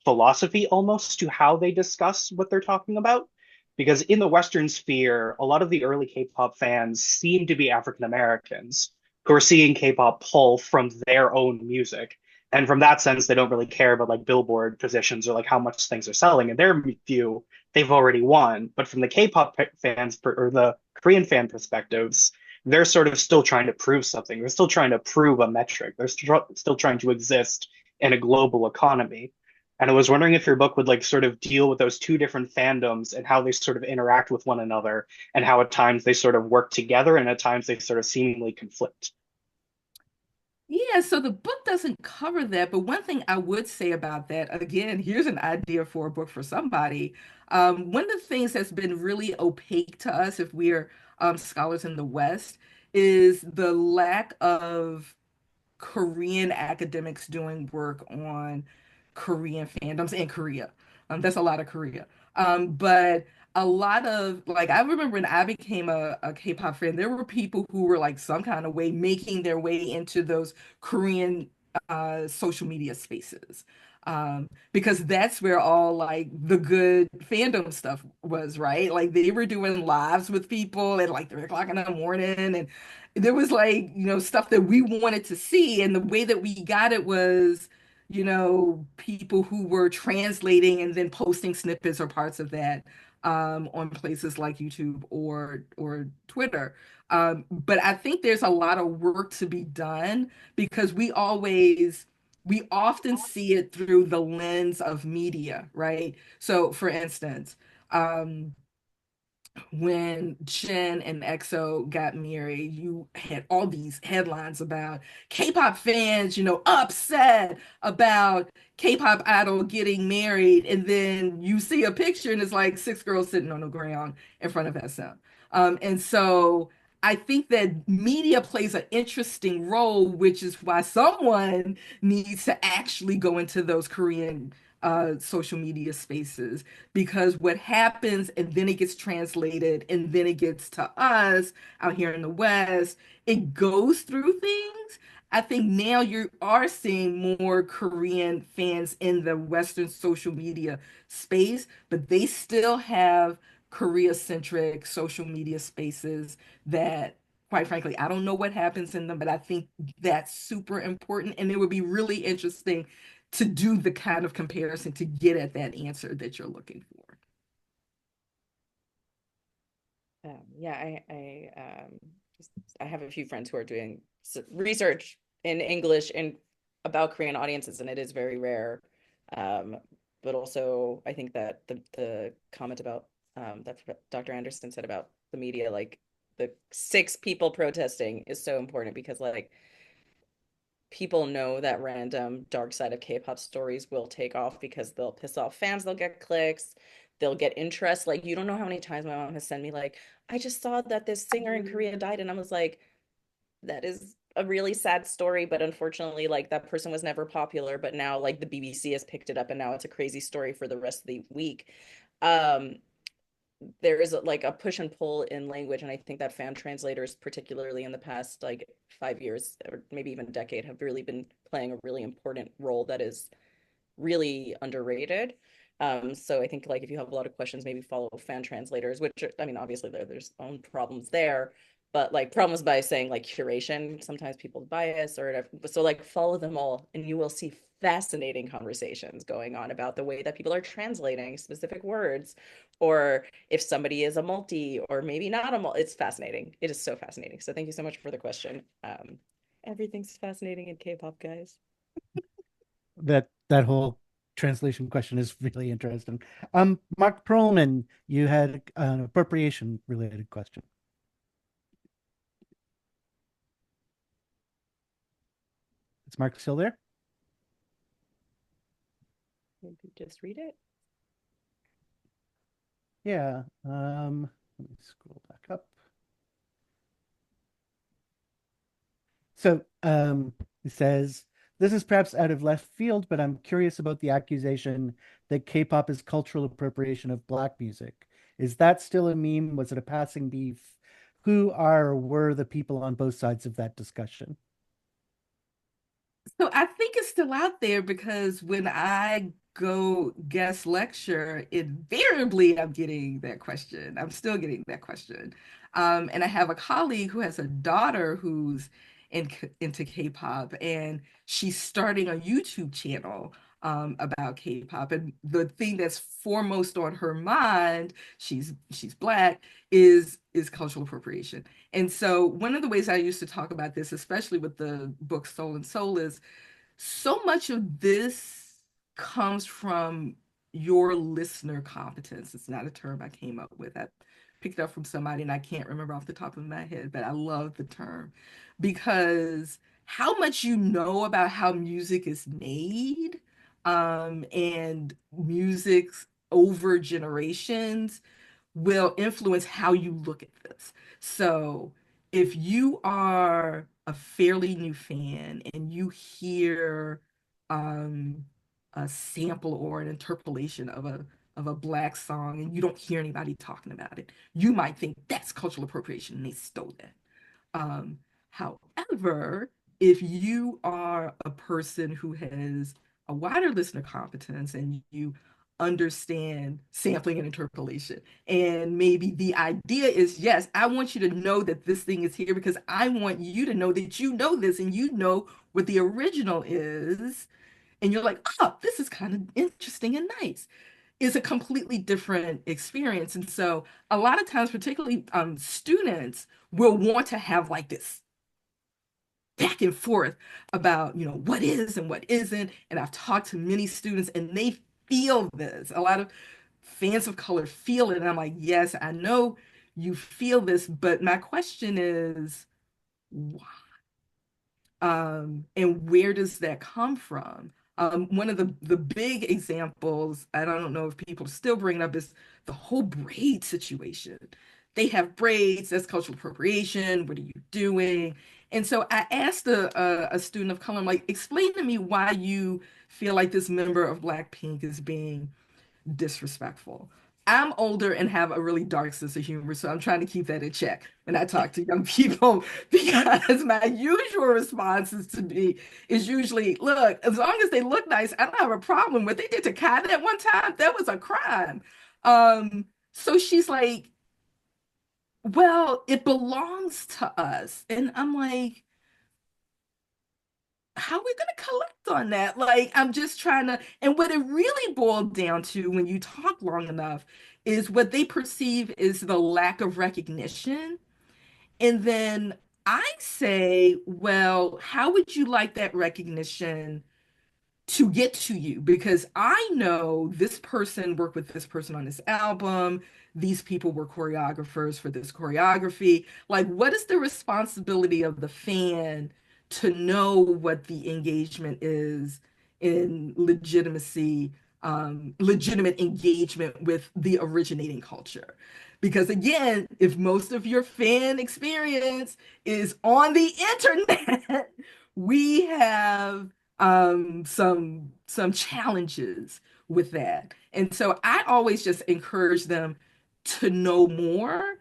philosophy almost to how they discuss what they're talking about. Because in the Western sphere, a lot of the early K-pop fans seem to be African Americans who are seeing K-pop pull from their own music. And from that sense, they don't really care about like Billboard positions or like how much things are selling. In their view, they've already won. But from the K-pop fans or the Korean fan perspectives, they're sort of still trying to prove something. They're still trying to prove a metric. They're still trying to exist in a global economy. And I was wondering if your book would like sort of deal with those two different fandoms and how they sort of interact with one another and how at times they sort of work together and at times they sort of seemingly conflict. Yeah, so the book doesn't cover that, but one thing I would say about that, again, here's an idea for a book for somebody. One of the things that's been really opaque to us, if we're scholars in the West, is the lack of Korean academics doing work on Korean fandoms in Korea. That's a lot of Korea. But a lot of like I remember when I became a K-pop fan, there were people who were like some kind of way making their way into those Korean social media spaces. Because that's where all like the good fandom stuff was, right? Like they were doing lives with people at like 3 o'clock in the morning, and there was like, stuff that we wanted to see. And the way that we got it was, people who were translating and then posting snippets or parts of that on places like YouTube or Twitter. But I think there's a lot of work to be done because we often see it through the lens of media, right? So for instance, when Shin and EXO got married, you had all these headlines about K-pop fans, upset about K-pop idol getting married, and then you see a picture and it's like 6 girls sitting on the ground in front of SM. And so I think that media plays an interesting role, which is why someone needs to actually go into those Korean social media spaces, because what happens and then it gets translated and then it gets to us out here in the West, it goes through things. I think now you are seeing more Korean fans in the Western social media space, but they still have Korea-centric social media spaces that, quite frankly, I don't know what happens in them, but I think that's super important. And it would be really interesting to do the kind of comparison to get at that answer that you're looking for. Yeah, I have a few friends who are doing research in English and about Korean audiences, and it is very rare. Um, but also, I think that the comment about that Dr. Anderson said about the media, like the 6 people protesting, is so important because like people know that random dark side of K-pop stories will take off because they'll piss off fans, they'll get clicks, they'll get interest. Like you don't know how many times my mom has sent me like, I just saw that this singer in Korea died, and I was like, that is a really sad story, but unfortunately, like that person was never popular, but now like the BBC has picked it up and now it's a crazy story for the rest of the week. Um, there is like a push and pull in language, and I think that fan translators, particularly in the past like 5 years or maybe even a decade, have really been playing a really important role that is really underrated. So I think like if you have a lot of questions, maybe follow fan translators, which I mean, obviously there's own problems there, but like problems by saying like curation, sometimes people bias or whatever. So like follow them all, and you will see fascinating conversations going on about the way that people are translating specific words, or if somebody is a multi or maybe not a multi. It's fascinating. It is so fascinating. So thank you so much for the question. Everything's fascinating in K-pop, guys. That whole translation question is really interesting. Mark Perlman, you had an appropriation related question. Is Mark still there? Maybe just read it. Yeah. Let me scroll back up. So it says, this is perhaps out of left field, but I'm curious about the accusation that K-pop is cultural appropriation of Black music. Is that still a meme? Was it a passing beef? Who are or were the people on both sides of that discussion? So I think it's still out there because when I go guest lecture, invariably I'm getting that question. I'm still getting that question. And I have a colleague who has a daughter who's into K-pop, and she's starting a YouTube channel about K-pop. And the thing that's foremost on her mind, she's Black, is cultural appropriation. And so one of the ways I used to talk about this, especially with the book Soul and Soul, is so much of this comes from your listener competence. It's not a term I came up with. I picked it up from somebody and I can't remember off the top of my head, but I love the term because how much you know about how music is made, and music's over generations will influence how you look at this. So if you are a fairly new fan and you hear um, a sample or an interpolation of a Black song and you don't hear anybody talking about it, you might think that's cultural appropriation and they stole that. Um, However, if you are a person who has a wider listener competence and you understand sampling and interpolation, and maybe the idea is, yes, I want you to know that this thing is here because I want you to know that you know this and you know what the original is, and you're like, oh, this is kind of interesting and nice, is a completely different experience. And so a lot of times, particularly students will want to have like this back and forth about, what is and what isn't. And I've talked to many students and they feel this. A lot of fans of color feel it. And I'm like, yes, I know you feel this, but my question is, why? And where does that come from? One of the big examples, I don't know if people still bring it up, is the whole braid situation. They have braids, that's cultural appropriation. What are you doing? And so I asked a student of color, I'm like, explain to me why you feel like this member of Blackpink is being disrespectful. I'm older and have a really dark sense of humor, so I'm trying to keep that in check when I talk to young people because my usual response is usually, look, as long as they look nice, I don't have a problem. What they did to Kai that one time, that was a crime. So she's like, well, it belongs to us. And I'm like, how are we going to collect on that? Like, I'm just trying to, and what it really boiled down to when you talk long enough is what they perceive is the lack of recognition. And then I say, well, how would you like that recognition to get to you? Because I know this person worked with this person on this album. These people were choreographers for this choreography. Like, what is the responsibility of the fan to know what the engagement is in legitimacy, legitimate engagement with the originating culture? Because again, if most of your fan experience is on the internet, we have some challenges with that. And so I always just encourage them to know more,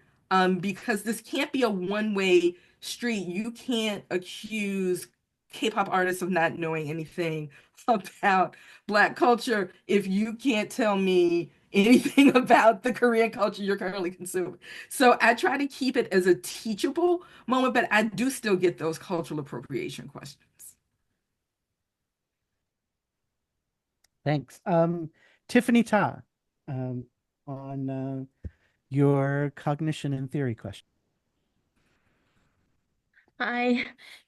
because this can't be a one-way street. You can't accuse K-pop artists of not knowing anything about Black culture if you can't tell me anything about the Korean culture you're currently consuming. So I try to keep it as a teachable moment, but I do still get those cultural appropriation questions. Thanks. Tiffany Ta, um, on your cognition and theory question. Hi,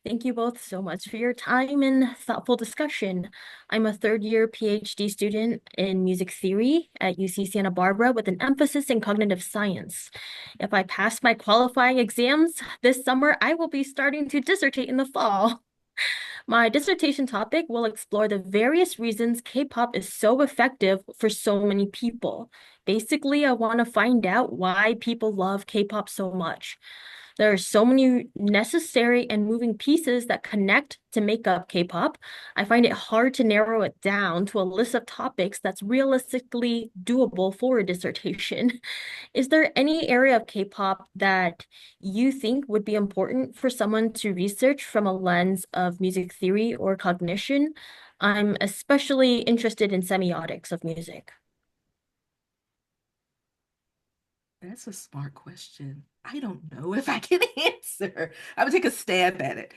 thank you both so much for your time and thoughtful discussion. I'm a third-year PhD student in music theory at UC Santa Barbara with an emphasis in cognitive science. If I pass my qualifying exams this summer, I will be starting to dissertate in the fall. My dissertation topic will explore the various reasons K-pop is so effective for so many people. Basically, I want to find out why people love K-pop so much. There are so many necessary and moving pieces that connect to make up K-pop. I find it hard to narrow it down to a list of topics that's realistically doable for a dissertation. Is there any area of K-pop that you think would be important for someone to research from a lens of music theory or cognition? I'm especially interested in semiotics of music. That's a smart question. I don't know if I can answer. I would take a stab at it.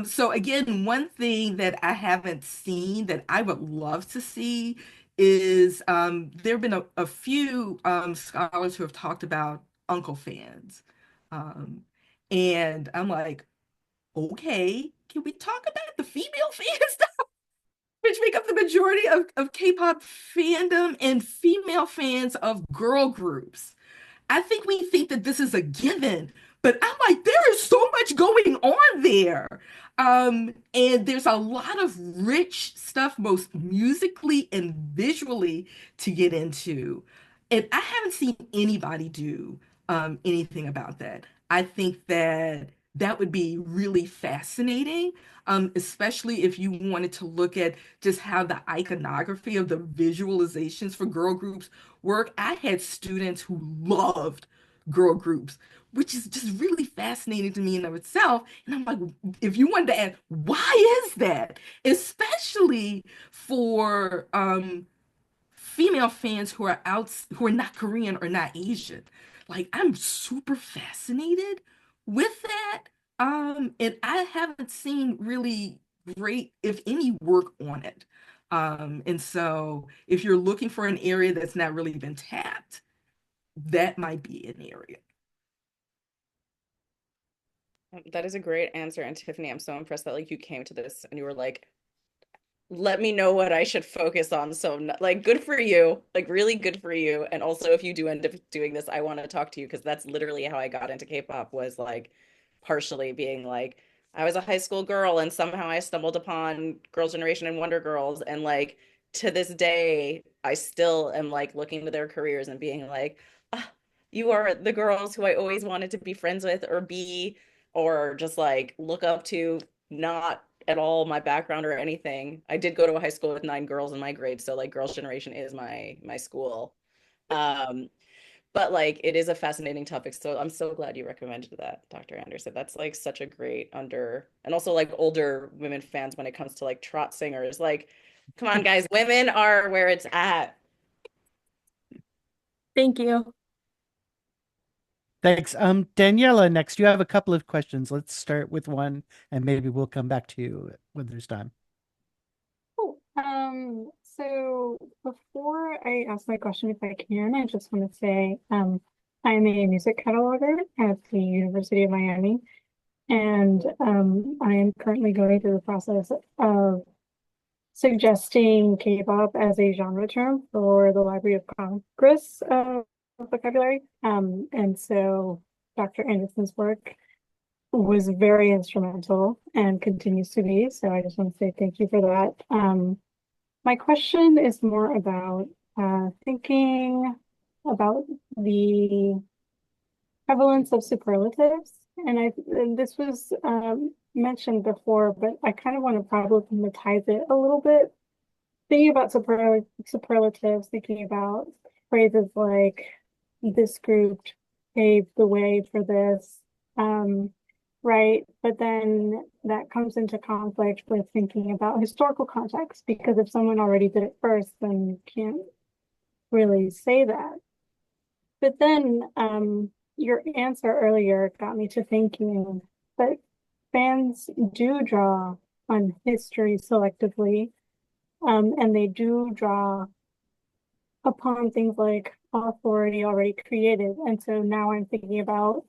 So again, one thing that I haven't seen that I would love to see is, there have been a few scholars who have talked about uncle fans. Um, and I'm like, okay, can we talk about the female fans which make up the majority of K-pop fandom and female fans of girl groups? I think we think that this is a given, but I'm like, there is so much going on there. And there's a lot of rich stuff, both musically and visually, to get into. And I haven't seen anybody do anything about that. I think that that would be really fascinating, especially if you wanted to look at just how the iconography of the visualizations for girl groups work. I had students who loved girl groups, which is just really fascinating to me in of itself. And I'm like, if you wanted to ask, why is that? Especially for female fans who are out, who are not Korean or not Asian. Like, I'm super fascinated with that. And I haven't seen really great, if any, work on it. And so if you're looking for an area that's not really been tapped, that might be an area. That is a great answer. And Tiffany, I'm so impressed that like you came to this and you were like, let me know what I should focus on. So like good for you, like really good for you. And also if you do end up doing this, I want to talk to you because that's literally how I got into K-pop, was like partially being like, I was a high school girl and somehow I stumbled upon Girls' Generation and Wonder Girls. And like to this day, I still am like looking to their careers and being like, ah, you are the girls who I always wanted to be friends with or be, or just like look up to, not at all my background or anything. I did go to a high school with 9 girls in my grade, so like Girls' Generation is my school. Um, but like it is a fascinating topic. So I'm so glad you recommended that, Dr. Anderson. That's like such a great under, and also like older women fans when it comes to like trot singers. Like, come on, guys, women are where it's at. Thank you. Thanks. Daniela, next, you have a couple of questions. Let's start with one, and maybe we'll come back to you when there's time. Oh, so before I ask my question, if I can, I just want to say, I'm a music cataloger at the University of Miami, and I am currently going through the process of suggesting K-pop as a genre term for the Library of Congress vocabulary. And so Dr. Anderson's work was very instrumental and continues to be. So I just want to say thank you for that. My question is more about thinking about the prevalence of superlatives. And this was mentioned before, but I kind of want to problematize it a little bit. Thinking about superlatives, thinking about phrases like this group paved the way for this, right? But then that comes into conflict with thinking about historical context, because if someone already did it first, then you can't really say that. But then your answer earlier got me to thinking that fans do draw on history selectively, and they do draw upon things like authority already created. And so now I'm thinking about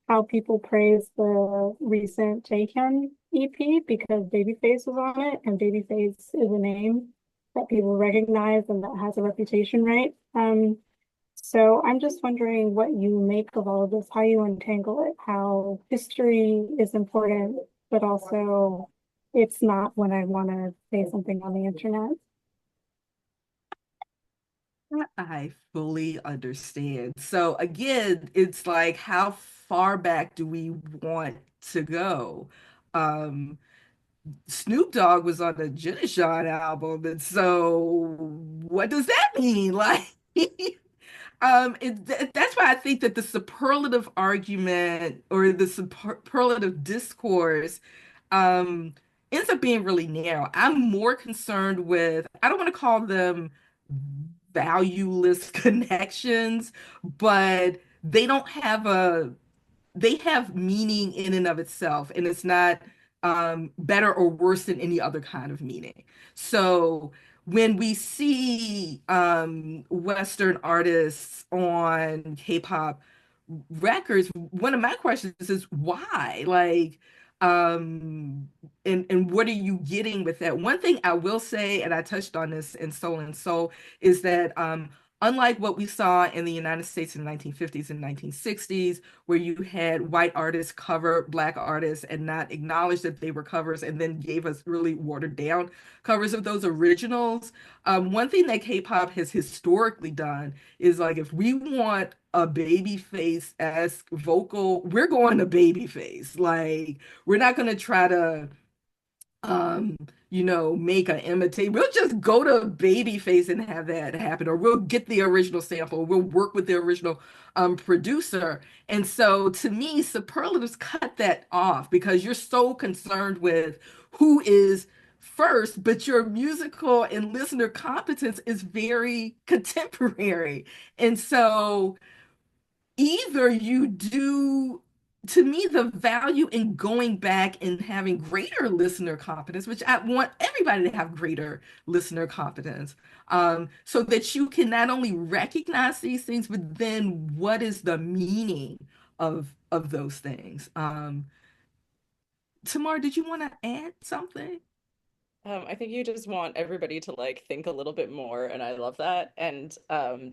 how people praise the recent Taken EP because Babyface was on it, and Babyface is a name that people recognize and that has a reputation, right? So I'm just wondering what you make of all of this, how you untangle it, how history is important, but also it's not when I want to say something on the internet. I fully understand. So again, it's like how far back do we want to go? Um, Snoop Dogg was on the Genealogy album, and so what does that mean? Like, that's why I think that the superlative argument or the superlative discourse um, ends up being really narrow. I'm more concerned with, I don't want to call them valueless connections, but they have meaning in and of itself, and it's not better or worse than any other kind of meaning. So when we see Western artists on K-pop records, one of my questions is why? Like, um, and what are you getting with that? One thing I will say, and I touched on this in Soul and Soul, is that unlike what we saw in the United States in the 1950s and 1960s, where you had white artists cover black artists and not acknowledge that they were covers and then gave us really watered down covers of those originals. One thing that K-pop has historically done is like if we want a babyface-esque vocal, we're going to babyface. Like we're not going to try to um, make an imitate. We'll just go to Babyface and have that happen, or we'll get the original sample, we'll work with the original producer. And so to me, superlatives cut that off because you're so concerned with who is first, but your musical and listener competence is very contemporary. And so either you do, to me, the value in going back and having greater listener competence, which I want everybody to have greater listener competence, so that you can not only recognize these things, but then what is the meaning of those things? Tamar, did you want to add something? I think you just want everybody to like think a little bit more, and I love that. And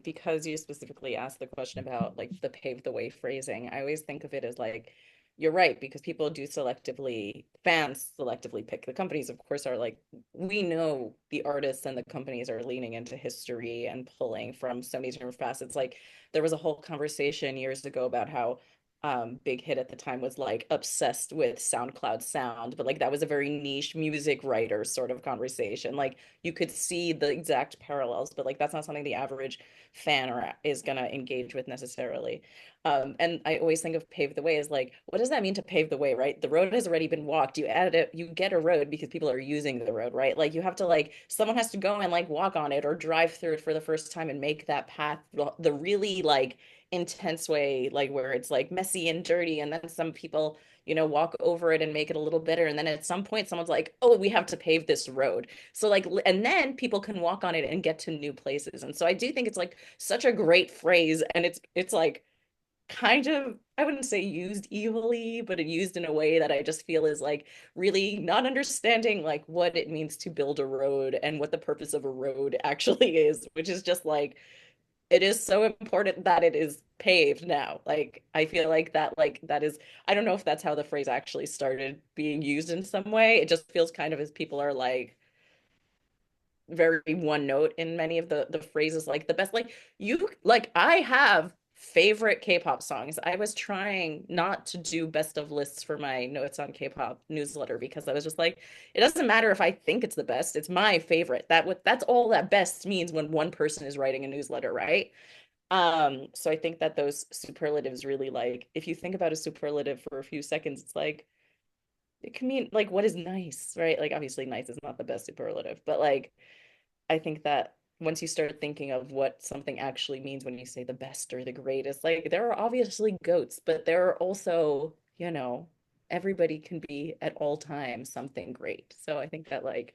because you specifically asked the question about like the pave the way phrasing, I always think of it as like you're right, because people do selectively, fans selectively pick. The companies, of course, are like, we know the artists and the companies are leaning into history and pulling from so many different facets. Like there was a whole conversation years ago about how Big Hit at the time was like obsessed with SoundCloud sound, but like that was a very niche music writer sort of conversation. Like you could see the exact parallels, but like that's not something the average fan or is gonna engage with necessarily. And I always think of pave the way as like, what does that mean to pave the way, right? The road has already been walked. You added it, you get a road because people are using the road, right? Like you have to like, someone has to go and like walk on it or drive through it for the first time and make that path the really like intense way, like where it's like messy and dirty, and then some people walk over it and make it a little better, and then at some point someone's like, oh, we have to pave this road, so like, and then people can walk on it and get to new places. And so I do think it's like such a great phrase, and it's like kind of, I wouldn't say used evilly, but it used in a way that I just feel is like really not understanding like what it means to build a road and what the purpose of a road actually is, which is just like it is so important that it is paved now. Like I feel like that is, I don't know if that's how the phrase actually started being used in some way. It just feels kind of as people are like very one note in many of the phrases, like the best, like you, like I have favorite K-pop songs. I was trying not to do best of lists for my notes on K-pop newsletter because I was just like, it doesn't matter if I think it's the best, it's my favorite. That's all that best means when one person is writing a newsletter, right? So I think that those superlatives really, like if you think about a superlative for a few seconds, it's like it can mean like what is nice, right? Like obviously nice is not the best superlative, but like I think that once you start thinking of what something actually means when you say the best or the greatest, like there are obviously goats, but there are also, everybody can be at all times something great. So I think that like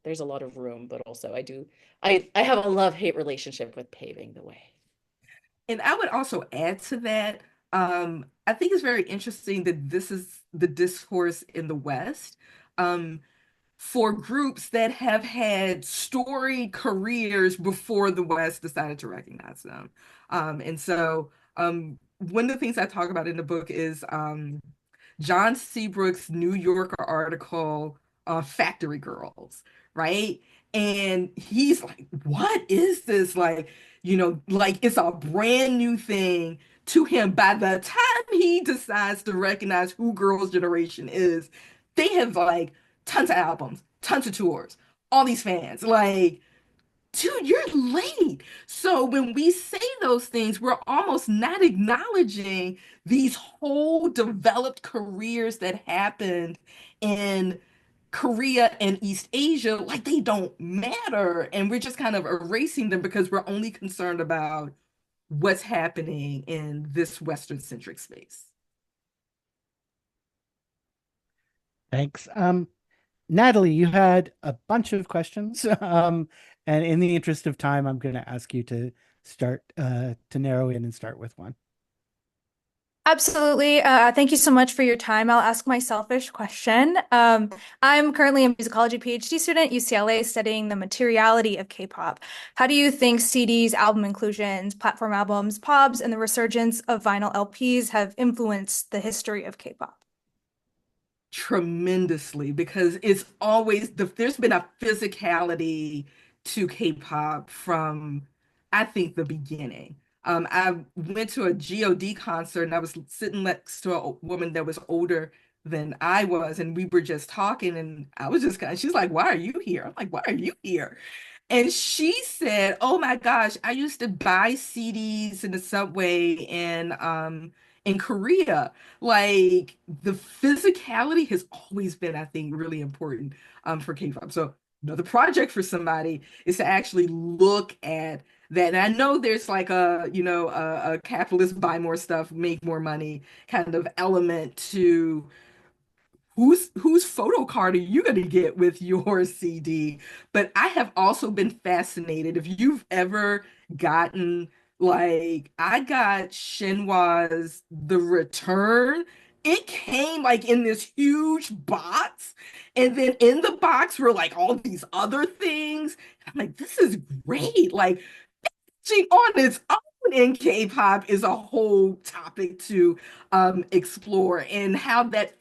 there's a lot of room, but also I have a love-hate relationship with paving the way. And I would also add to that, I think it's very interesting that this is the discourse in the West. For groups that have had storied careers before the West decided to recognize them. One of the things I talk about in the book is John Seabrook's New Yorker article, Factory Girls, right? And he's like, what is this? Like, like it's a brand new thing to him. By the time he decides to recognize who Girls' Generation is, they have like tons of albums, tons of tours, all these fans. Like, dude, you're late. So when we say those things, we're almost not acknowledging these whole developed careers that happened in Korea and East Asia, like they don't matter. And we're just kind of erasing them because we're only concerned about what's happening in this Western centric space. Thanks. Natalie, you had a bunch of questions. And in the interest of time, I'm going to ask you to start to narrow in and start with one. Absolutely. Thank you so much for your time. I'll ask my selfish question. I'm currently a musicology PhD student at UCLA studying the materiality of K-pop. How do you think CDs, album inclusions, platform albums, POBs, and the resurgence of vinyl LPs have influenced the history of K-pop? Tremendously, because it's always there's been a physicality to K-pop from I think the beginning. I went to a God concert and I was sitting next to a woman that was older than I was, and we were just talking, and I was just kind of, she's like, "Why are you here?" I'm like, "Why are you here?" And she said, "Oh my gosh, I used to buy CDs in the subway in Korea." Like the physicality has always been, I think, really important for K-pop. So another project for somebody is to actually look at that. And I know there's like a capitalist buy more stuff, make more money kind of element to whose photo card are you going to get with your CD? But I have also been fascinated. If you've ever gotten, like, I got Shinhwa's The Return. It came like in this huge box, and then in the box were like all these other things. I'm like, this is great. Like, on its own in K-pop is a whole topic to explore, and how that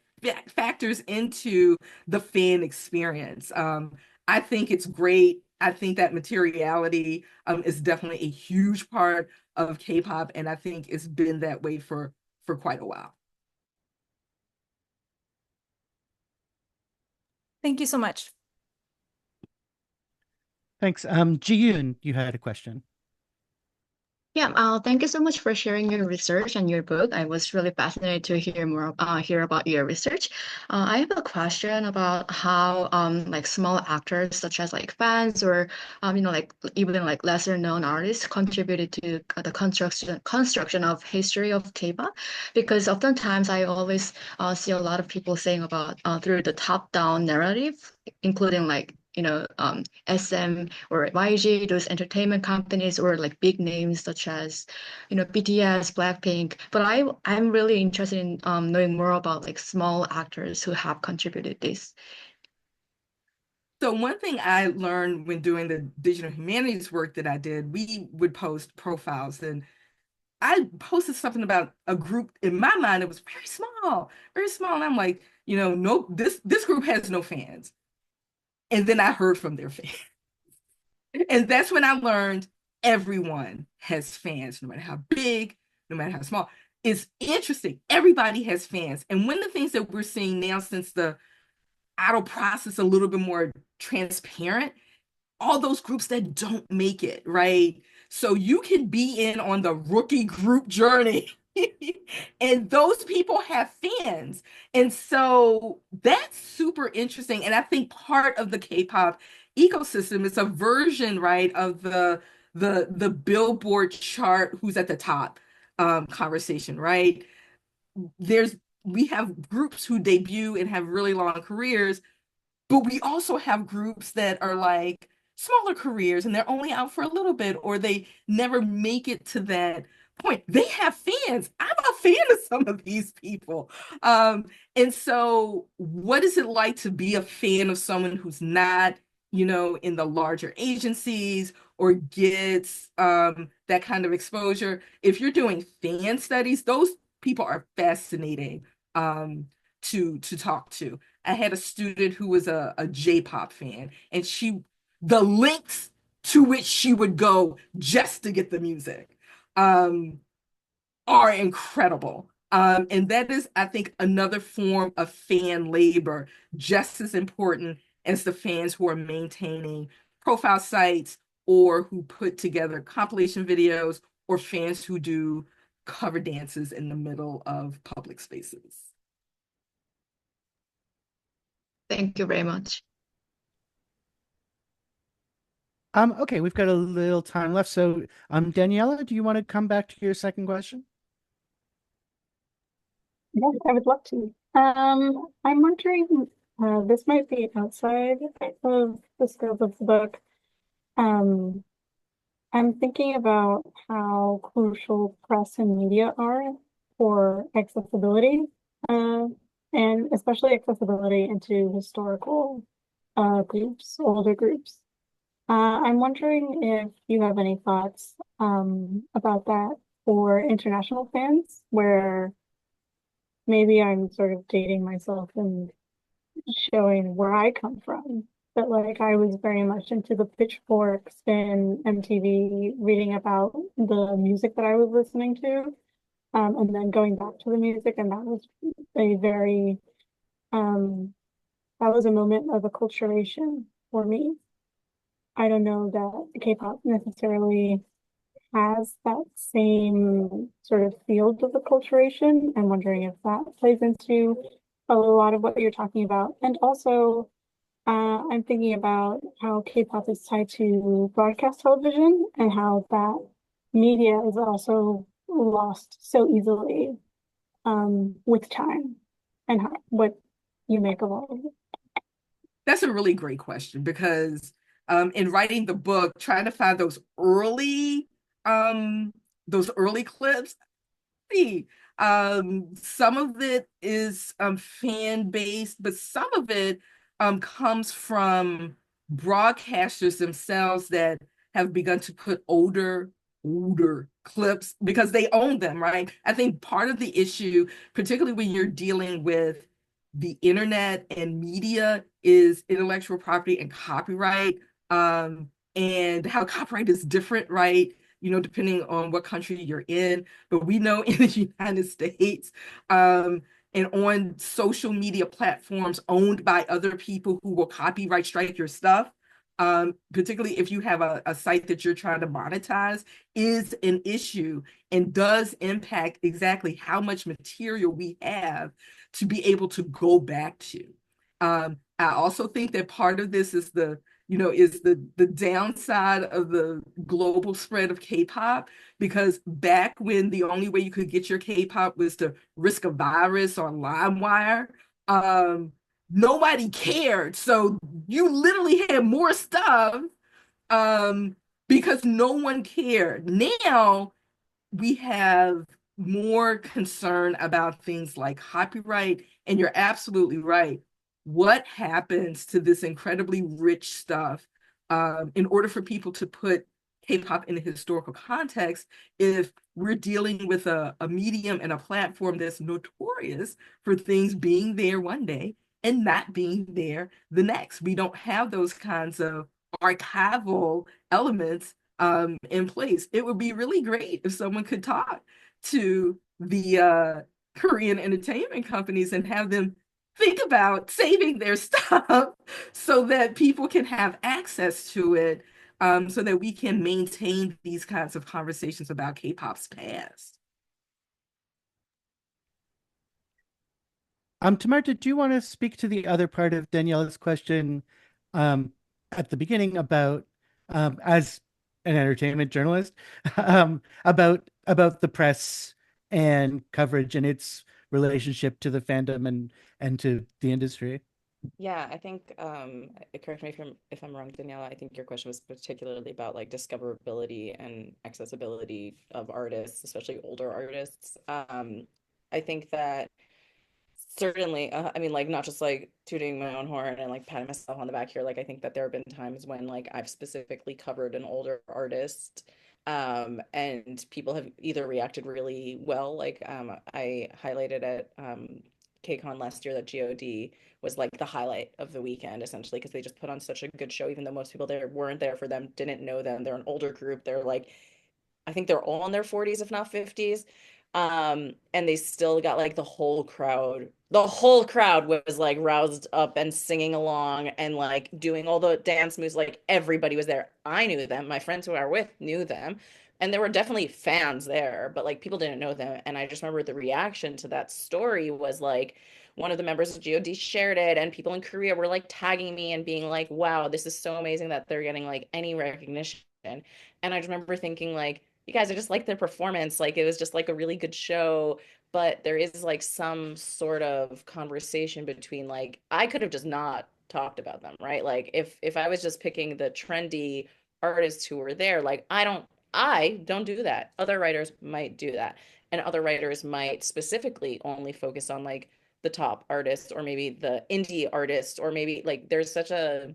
factors into the fan experience. I think it's great. I think that materiality is definitely a huge part of K-pop, and I think it's been that way for quite a while. Thank you so much. Thanks. Ji-yoon, you had a question. Yeah, thank you so much for sharing your research and your book. I was really fascinated to hear about your research. I have a question about how like small actors such as like fans or like even like lesser known artists contributed to the construction of history of K-pop, because oftentimes I always see a lot of people saying about through the top-down narrative, including like SM or YG, those entertainment companies, or like big names such as, BTS, Blackpink. But I'm really interested in knowing more about like small actors who have contributed this. So one thing I learned when doing the digital humanities work that I did, we would post profiles, and I posted something about a group. In my mind, it was very small, very small. And I'm like, no, this group has no fans. And then I heard from their fans. And that's when I learned everyone has fans, no matter how big, no matter how small. It's interesting. Everybody has fans. And one of the things that we're seeing now, since the idol process a little bit more transparent, all those groups that don't make it, right? So you can be in on the rookie group journey. And those people have fans. And so that's super interesting. And I think part of the K-pop ecosystem is a version, right, of the Billboard chart, who's at the top conversation, right? We have groups who debut and have really long careers, but we also have groups that are like smaller careers and they're only out for a little bit, or they never make it to that point. They have fans. I'm a fan of some of these people. And so what is it like to be a fan of someone who's not, in the larger agencies or gets that kind of exposure? If you're doing fan studies, those people are fascinating to talk to. I had a student who was a J-pop fan, and the lengths to which she would go just to get the music are incredible. And that is, I think, another form of fan labor, just as important as the fans who are maintaining profile sites or who put together compilation videos, or fans who do cover dances in the middle of public spaces. Thank you very much. Okay, we've got a little time left. So, Daniela, do you want to come back to your second question? Yes, I would love to. I'm wondering, this might be outside of the scope of the book. Um, I'm thinking about how crucial press and media are for accessibility, uh, and especially accessibility into historical groups, older groups. I'm wondering if you have any thoughts about that for international fans, where maybe I'm sort of dating myself and showing where I come from. But like I was very much into the Pitchfork, Spin, MTV, reading about the music that I was listening to, and then going back to the music, and that was a very that was a moment of acculturation for me. I don't know that K-pop necessarily has that same sort of field of acculturation. I'm wondering if that plays into a lot of what you're talking about. And also, I'm thinking about how K-pop is tied to broadcast television and how that media is also lost so easily with time, and what you make of all of it. That's a really great question, because in writing the book, trying to find those early clips, see, some of it is fan based, but some of it comes from broadcasters themselves that have begun to put older clips because they own them, right? I think part of the issue, particularly when you're dealing with the internet and media, is intellectual property and copyright, and how copyright is different, right? Depending on what country you're in. But we know in the United States, and on social media platforms owned by other people who will copyright strike your stuff, particularly if you have a site that you're trying to monetize, is an issue and does impact exactly how much material we have to be able to go back to. I also think that part of this is the downside of the global spread of K-pop, because back when the only way you could get your K-pop was to risk a virus on LimeWire, nobody cared. So you literally had more stuff um, because no one cared. Now we have more concern about things like copyright, and you're absolutely right. What happens to this incredibly rich stuff in order for people to put K-pop in a historical context if we're dealing with a medium and a platform that's notorious for things being there one day and not being there the next? We don't have those kinds of archival elements in place. It would be really great if someone could talk to the Korean entertainment companies and have them think about saving their stuff so that people can have access to it, so that we can maintain these kinds of conversations about K-pop's past. Tamar, did you want to speak to the other part of Daniela's question um, at the beginning about as an entertainment journalist about the press and coverage and its relationship to the fandom and to the industry? Yeah, I think correct me if I'm wrong, Daniela. I think your question was particularly about like discoverability and accessibility of artists, especially older artists. I think that certainly, I mean, like not just like tooting my own horn and like patting myself on the back here. Like I think that there have been times when like I've specifically covered an older artist, and people have either reacted really well, like I highlighted at KCON last year that God was like the highlight of the weekend essentially because they just put on such a good show, even though most people there weren't there for them, didn't know them. They're an older group. They're like I think they're all in their 40s, if not 50s. And they still got like the whole crowd. The whole crowd was like roused up and singing along and like doing all the dance moves. Like everybody was there. I knew them. My friends who I were with knew them. And there were definitely fans there, but like people didn't know them. And I just remember the reaction to that story was like one of the members of GOD shared it, and people in Korea were like tagging me and being like, wow, this is so amazing that they're getting like any recognition. And I just remember thinking like, you guys, I just like their performance. Like it was just like a really good show. But there is like some sort of conversation between like I could have just not talked about them, right? Like if I was just picking the trendy artists who were there, like I don't do that. Other writers might do that. And other writers might specifically only focus on like the top artists or maybe the indie artists or maybe like there's such a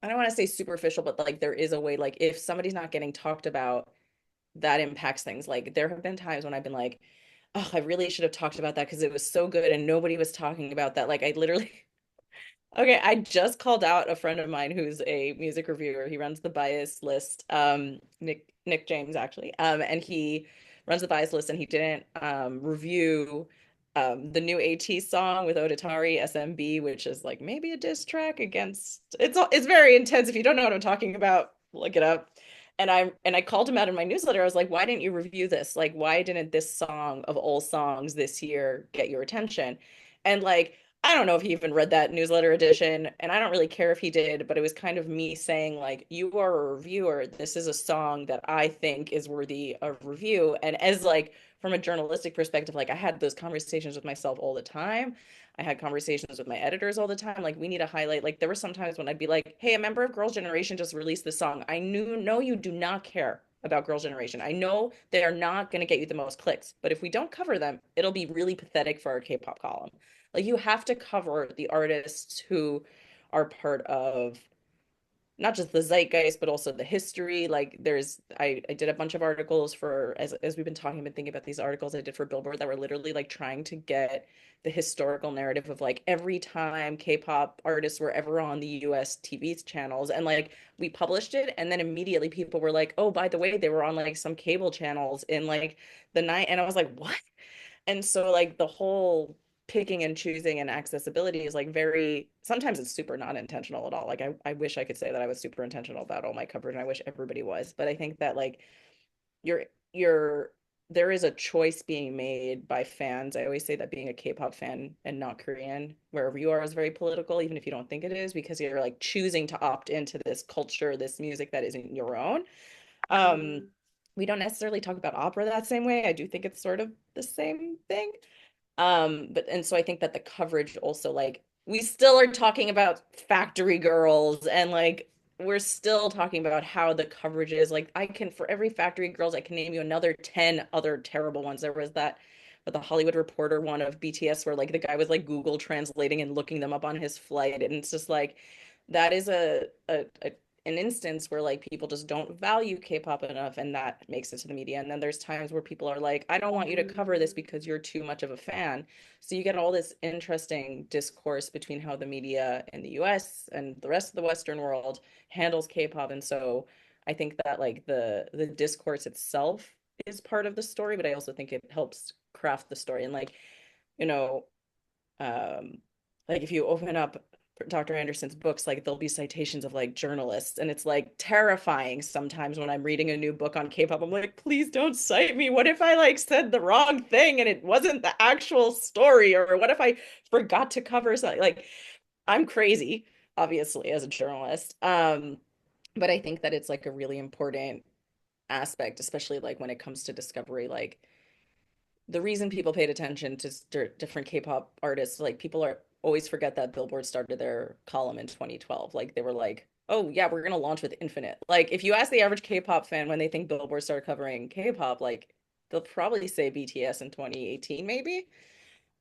I don't want to say superficial, but like there is a way, like if somebody's not getting talked about, that impacts things. Like there have been times when I've been like, oh, I really should have talked about that because it was so good and nobody was talking about that. Like I literally Okay, I just called out a friend of mine who's a music reviewer. He runs the bias list, Nick James actually. And he runs the bias list and he didn't review the new AT song with Odetari SMB, which is like maybe a diss track against it's very intense. If you don't know what I'm talking about, look it up. And I called him out in my newsletter. I was like, why didn't you review this? Like, why didn't this song of all songs this year get your attention? And like I don't know if he even read that newsletter edition, and I don't really care if he did, but it was kind of me saying, like, you are a reviewer. This is a song that I think is worthy of review. And as like from a journalistic perspective, like I had those conversations with myself all the time. I had conversations with my editors all the time. Like, we need to highlight, like, there were some times when I'd be like, hey, a member of Girls' Generation just released this song. I know you do not care about Girls' Generation. I know they are not going to get you the most clicks, but if we don't cover them, it'll be really pathetic for our K-pop column. Like you have to cover the artists who are part of not just the zeitgeist, but also the history. Like I did a bunch of articles for as we've been talking, I've been thinking about these articles I did for Billboard that were literally like trying to get the historical narrative of like every time K-pop artists were ever on the US TV channels. And like we published it and then immediately people were like, oh, by the way, they were on like some cable channels in like the night. And I was like, what? And so like the whole picking and choosing and accessibility is like very sometimes it's super not intentional at all. Like I wish I could say that I was super intentional about all my coverage and I wish everybody was. But I think that like you're there is a choice being made by fans. I always say that being a K-pop fan and not Korean, wherever you are, is very political, even if you don't think it is, because you're like choosing to opt into this culture, this music that isn't your own. We don't necessarily talk about opera that same way. I do think it's sort of the same thing. And so I think that the coverage also, like, we still are talking about factory girls, and like we're still talking about how the coverage is. Like, I can, for every factory girls, I can name you another 10 other terrible ones. There was that with the Hollywood Reporter one of BTS where like the guy was like Google translating and looking them up on his flight. And it's just like that is an instance where like people just don't value K-pop enough, and that makes it to the media. And then there's times where people are like, I don't want you to cover this because you're too much of a fan. So you get all this interesting discourse between how the media in the US and the rest of the Western world handles K-pop. And so I think that like the discourse itself is part of the story, but I also think it helps craft the story. And like, you know, um, like if you open up Dr. Anderson's books, like there'll be citations of like journalists, and it's like terrifying sometimes when I'm reading a new book on K-pop. I'm like, please don't cite me. What if I like said the wrong thing and it wasn't the actual story? Or what if I forgot to cover something? Like, I'm crazy, obviously, as a journalist. But I think that it's like a really important aspect, especially like when it comes to discovery. Like, the reason people paid attention to different K-pop artists, like people are always forget that Billboard started their column in 2012. Like they were like, oh yeah, we're gonna launch with Infinite. Like if you ask the average K-pop fan when they think Billboard started covering K-pop, like they'll probably say BTS in 2018 maybe.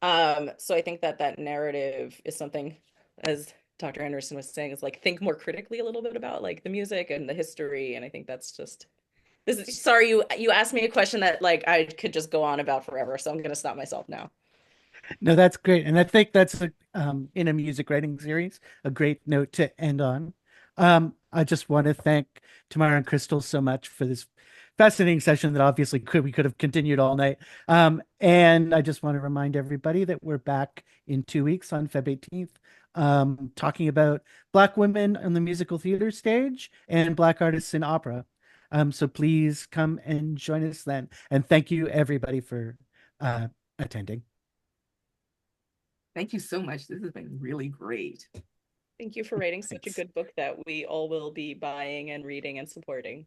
So I think that that narrative is something, as Dr. Anderson was saying, is like think more critically a little bit about like the music and the history. And I think that's just this is, sorry, you asked me a question that like I could just go on about forever, so I'm gonna stop myself now. No, that's great. And I think that's in a music writing series, a great note to end on. I just want to thank Tamara and Crystal so much for this fascinating session that obviously we could have continued all night. And I just want to remind everybody that we're back in 2 weeks on Feb 18th, talking about Black women on the musical theater stage and Black artists in opera. So please come and join us then. And thank you everybody for attending. Thank you so much. This has been really great. Thank you for writing such a Thanks. good book that we all will be buying and reading and supporting.